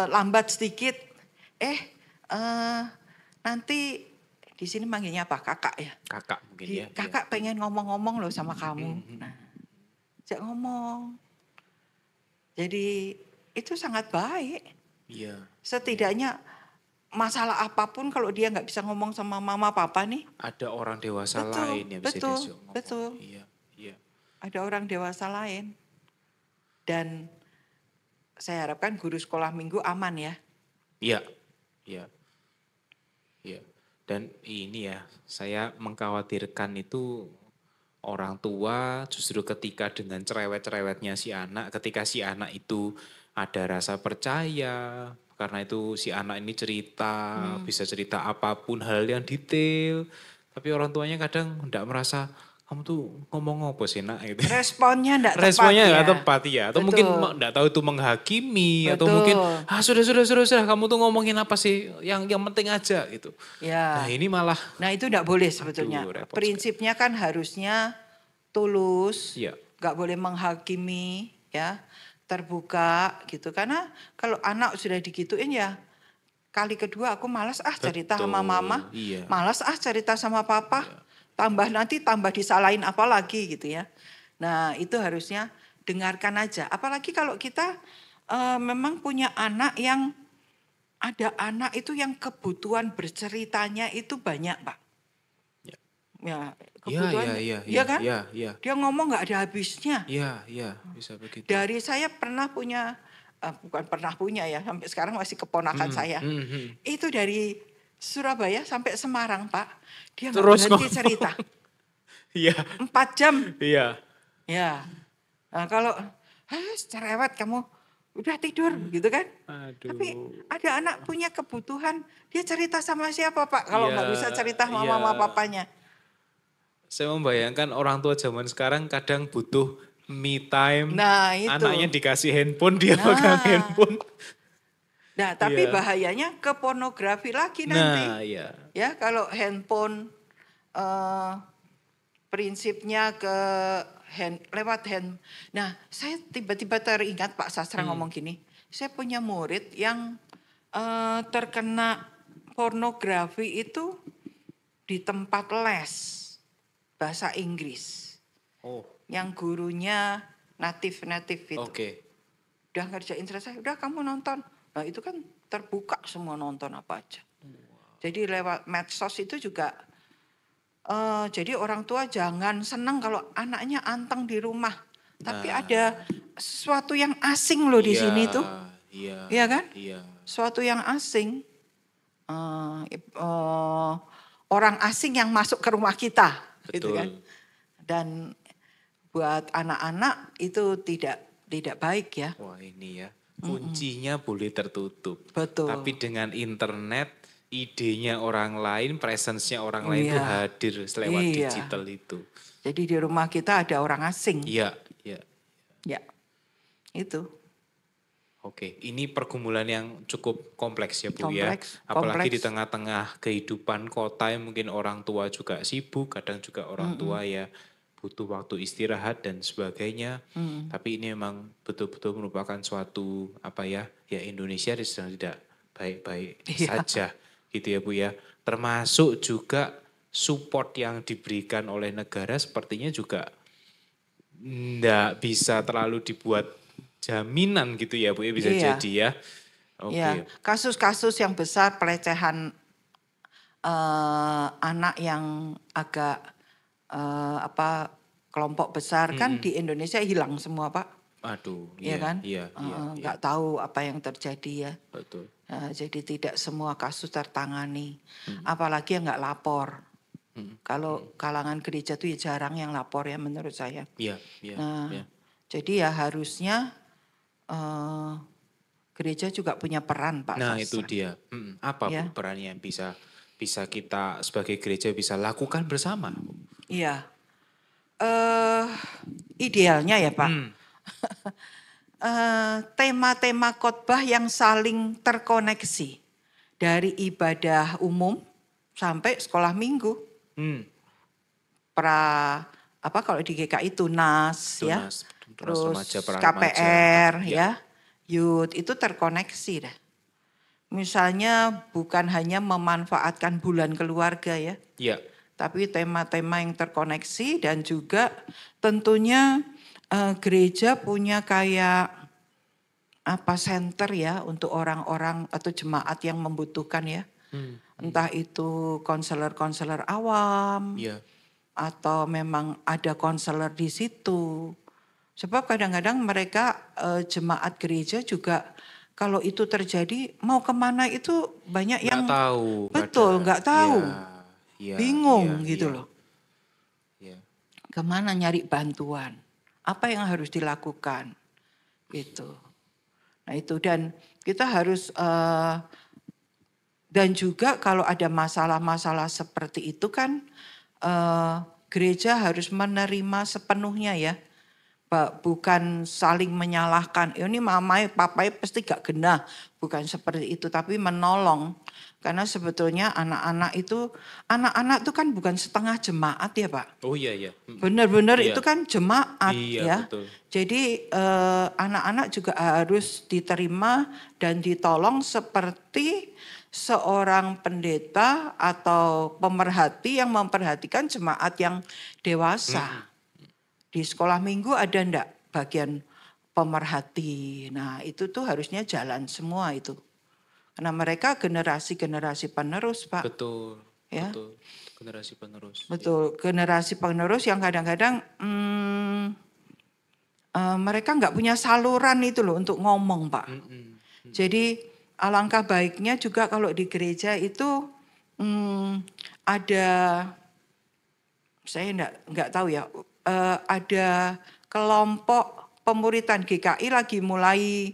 lambat sedikit. Nanti di sini manggilnya apa? Kakak ya? Kakak mungkin ya. Kakak pengen ngomong-ngomong loh sama kamu. Nah, ajak ngomong. Jadi itu sangat baik. Iya. Setidaknya masalah apapun kalau dia nggak bisa ngomong sama mama papa nih. Ada orang dewasa lain yang bisa diajak ngomong. Betul. Iya. Ada orang dewasa lain. Dan saya harapkan guru sekolah minggu aman ya. Iya. Dan ini ya, saya mengkhawatirkan itu orang tua justru ketika dengan cerewet-cerewetnya si anak, ketika si anak itu ada rasa percaya, karena itu si anak ini cerita, bisa cerita apapun hal yang detail, tapi orang tuanya kadang tidak merasa, kamu tuh ngomong apa sih nak? Gitu. Responnya enggak tepat. Responnya enggak tepat ya. Atau Betul. mungkin enggak tahu itu menghakimi. Atau mungkin sudah kamu tuh ngomongin apa sih yang penting aja gitu. Ya. Nah ini malah. Nah itu enggak boleh sebetulnya. Prinsipnya kan harusnya tulus. Enggak boleh menghakimi ya. Terbuka gitu. Karena kalau anak sudah digituin ya. Kali kedua aku malas cerita sama mama. Malas cerita sama papa. Tambah disalahin apa lagi gitu ya. Nah itu harusnya dengarkan aja. Apalagi kalau kita memang punya anak yang ada anak itu yang kebutuhan berceritanya itu banyak Pak. Ya kebutuhan. Iya kan? Iya. Dia ngomong nggak ada habisnya. Iya bisa begitu. Dari saya pernah punya, bukan pernah punya ya, sampai sekarang masih keponakan saya. Itu dari Surabaya sampai Semarang Pak, dia nggak berhenti cerita. Iya. 4 jam. Iya. Ya. Nah kalau cerewet kamu udah tidur gitu kan. Aduh. Tapi ada anak punya kebutuhan, dia cerita sama siapa Pak kalau nggak bisa cerita sama mama papanya. Saya membayangkan orang tua zaman sekarang kadang butuh me time. Nah itu. Anaknya dikasih handphone, dia pegang handphone. Nah, tapi bahayanya ke pornografi lagi nanti. Nah, iya. Ya, kalau handphone prinsipnya ke lewat hand. Nah, saya tiba-tiba teringat Pak Sastra ngomong gini. Saya punya murid yang terkena pornografi itu di tempat les bahasa Inggris. Yang gurunya natif itu. Udah ngerjain selesai, udah kamu nonton. Nah itu kan terbuka semua nonton apa aja. Jadi lewat medsos itu juga, jadi orang tua jangan senang kalau anaknya anteng di rumah. Tapi ada sesuatu yang asing loh di sini tuh. Iya kan? Sesuatu yang asing. Orang asing yang masuk ke rumah kita. Gitu kan? Dan buat anak-anak itu tidak baik ya. Wah ini ya. Kuncinya boleh tertutup. Betul. Tapi dengan internet, idenya orang lain, presence-nya orang lain itu hadir lewat digital itu. Jadi di rumah kita ada orang asing. Iya. Ya, itu. Oke, ini pergumulan yang cukup kompleks ya Bu ya. Kompleks, Apalagi di kompleks. tengah-tengah kehidupan kota yang mungkin orang tua juga sibuk, kadang juga orang tua ya butuh waktu istirahat dan sebagainya. Tapi ini memang betul-betul merupakan suatu apa ya, ya Indonesia sedang tidak baik-baik Iya, saja gitu ya Bu ya. Termasuk juga support yang diberikan oleh negara sepertinya juga nggak bisa terlalu dibuat jaminan gitu ya Bu ya, bisa iya, jadi ya. iya. Oke. Kasus-kasus yang besar pelecehan anak yang agak apa kelompok besar kan di Indonesia hilang semua Pak, Aduh, ya iya, kan? iya, iya, iya, Nggak tahu apa yang terjadi ya. betul. Jadi tidak semua kasus tertangani, apalagi yang nggak lapor. Kalau kalangan gereja tuh ya jarang yang lapor ya menurut saya. Iya, iya, iya. Nah, jadi ya harusnya eh, gereja juga punya peran Pak Nah itu Sastra. dia. Apa Bu Ya, peran yang bisa bisa kita sebagai gereja bisa lakukan bersama? iya. eh Idealnya ya Pak, Hmm, tema-tema khotbah yang saling terkoneksi dari ibadah umum sampai sekolah minggu. hmm. Pra apa kalau di GKI Tunas ya, Tunas, tunas remaja, terus para remaja. KPR Ya, ya, youth itu terkoneksi dah. Misalnya bukan hanya memanfaatkan bulan keluarga ya, ya, tapi tema-tema yang terkoneksi dan juga tentunya gereja punya kayak apa center ya untuk orang-orang atau jemaat yang membutuhkan ya. Entah itu konselor-konselor awam ya. atau memang ada konselor di situ. Sebab kadang-kadang mereka jemaat gereja juga kalau itu terjadi mau kemana itu banyak Nggak yang tahu, nggak ada. betul nggak Iya, tahu, iya, iya, bingung gitu iya, loh. iya. Kemana nyari bantuan? Apa yang harus dilakukan? Gitu. Nah itu dan kita harus dan juga kalau ada masalah-masalah seperti itu kan gereja harus menerima sepenuhnya ya. Bukan saling menyalahkan. Ini mamai papai pasti gak genah. Bukan seperti itu tapi menolong. Karena sebetulnya anak-anak itu kan bukan setengah jemaat ya Pak. Oh iya, iya. Benar-benar Iya, itu kan jemaat iya ya. betul. Jadi anak-anak juga harus diterima dan ditolong seperti seorang pendeta atau pemerhati yang memperhatikan jemaat yang dewasa. Di sekolah minggu ada ndak bagian pemerhati. Nah itu tuh harusnya jalan semua itu. Karena mereka generasi-generasi penerus Pak. Betul, Ya, betul. Generasi penerus. Ya. betul. Generasi penerus yang kadang-kadang mereka nggak punya saluran itu loh untuk ngomong Pak. Jadi alangkah baiknya juga kalau di gereja itu ada, saya nggak tahu ya, ada kelompok pemuritan GKI lagi mulai,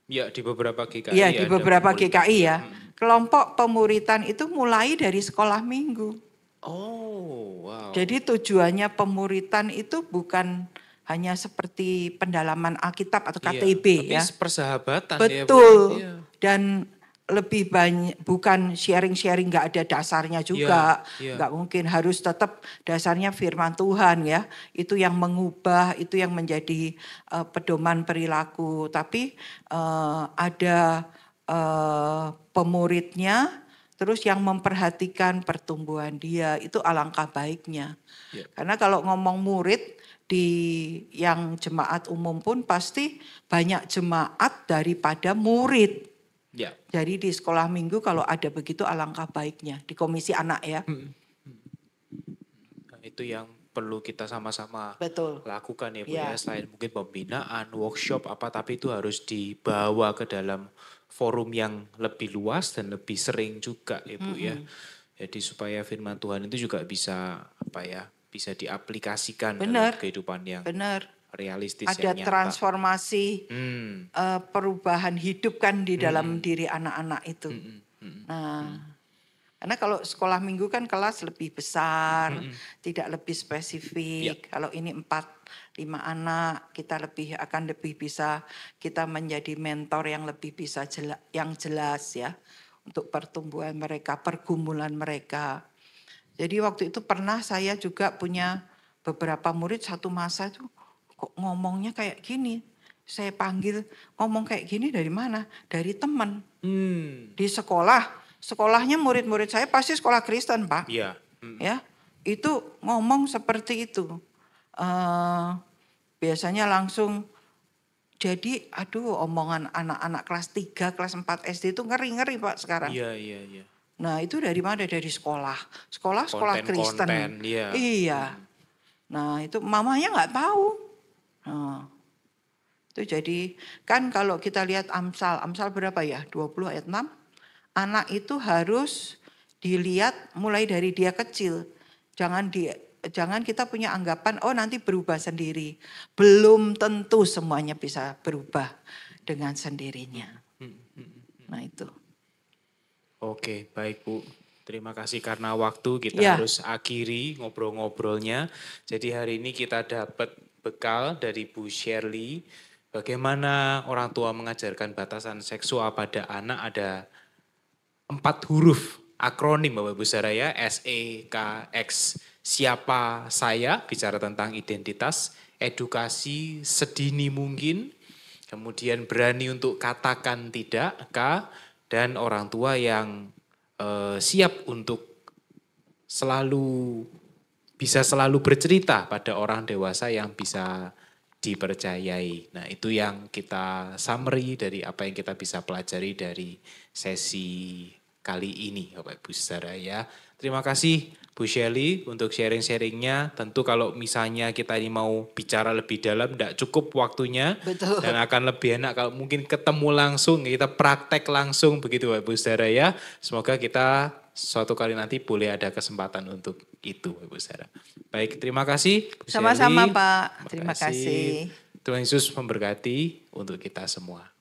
Ya di beberapa ya GKI di ada beberapa pemuritan. GKI Ya. ya. Kelompok pemuritan itu mulai dari sekolah minggu. Oh, wow. Jadi tujuannya pemuritan itu bukan hanya seperti pendalaman Alkitab atau Iya, KTB tapi ya. persahabatan ya Bu. Betul. Iya. Dan lebih banyak bukan sharing-sharing nggak ada dasarnya juga. Iya. Nggak mungkin harus tetap dasarnya firman Tuhan ya. Itu yang mengubah, itu yang menjadi pedoman perilaku. Tapi ada pemuridnya terus yang memperhatikan pertumbuhan dia itu alangkah baiknya. Iya. Karena kalau ngomong murid di yang jemaat umum pun pasti banyak jemaat daripada murid. Ya. Jadi di sekolah minggu kalau ada begitu alangkah baiknya di komisi anak ya. Nah, itu yang perlu kita sama-sama Betul. lakukan ya Bu Ya. ya. Selain mungkin pembinaan, workshop apa, tapi itu harus dibawa ke dalam forum yang lebih luas dan lebih sering juga ya Bu ya. Jadi supaya firman Tuhan itu juga bisa apa ya, bisa diaplikasikan dalam Benar. kehidupan yang Benar. realistis Ada yang nyata. transformasi perubahan hidup kan di dalam diri anak-anak itu. Nah, karena kalau sekolah minggu kan kelas lebih besar, tidak lebih spesifik. Kalau ini 4 5 anak, kita akan lebih bisa, kita menjadi mentor yang lebih bisa yang jelas ya untuk pertumbuhan mereka, pergumulan mereka. Jadi waktu itu pernah saya juga punya beberapa murid satu masa itu kok ngomongnya kayak gini. Saya panggil, ngomong kayak gini dari mana? Dari teman. Di sekolah. Sekolahnya murid-murid saya pasti sekolah Kristen, Pak. Iya. Ya, itu ngomong seperti itu. Biasanya langsung jadi aduh omongan anak-anak kelas 3, kelas 4 SD itu ngeri-ngeri Pak sekarang. Iya, iya, iya. Nah itu dari mana? Dari sekolah. Sekolah Kristen. Konten, iya. Iya. Nah itu mamanya nggak tahu. Nah, itu jadi kan kalau kita lihat Amsal berapa ya? 20 ayat 6. Anak itu harus dilihat mulai dari dia kecil. Jangan kita punya anggapan oh nanti berubah sendiri. Belum tentu semuanya bisa berubah dengan sendirinya. Nah itu. Oke, baik Bu. Terima kasih karena waktu kita harus akhiri ngobrol-ngobrolnya. Jadi hari ini kita dapat bekal dari Bu Shirley. Bagaimana orang tua mengajarkan batasan seksual pada anak, ada 4 huruf akronim Bapak Ibu Saudara ya, SEKX. Siapa saya, bicara tentang identitas, edukasi sedini mungkin, kemudian berani untuk katakan tidak, K, dan orang tua yang siap untuk bisa selalu bercerita pada orang dewasa yang bisa dipercayai. Nah itu yang kita summary dari apa yang kita bisa pelajari dari sesi kali ini Bapak Ibu Saudara ya. Terima kasih Bu Shirley untuk sharing-sharingnya. Tentu kalau misalnya kita ini mau bicara lebih dalam tidak cukup waktunya. Betul. Dan akan lebih enak kalau mungkin ketemu langsung, kita praktek langsung begitu Bapak Ibu Saudara ya. Semoga kita suatu kali nanti boleh ada kesempatan untuk itu Bapak Ibu Saudara. Baik, terima kasih Bu Sama-sama Shirley. Pak, terima kasih. Tuhan Yesus memberkati untuk kita semua.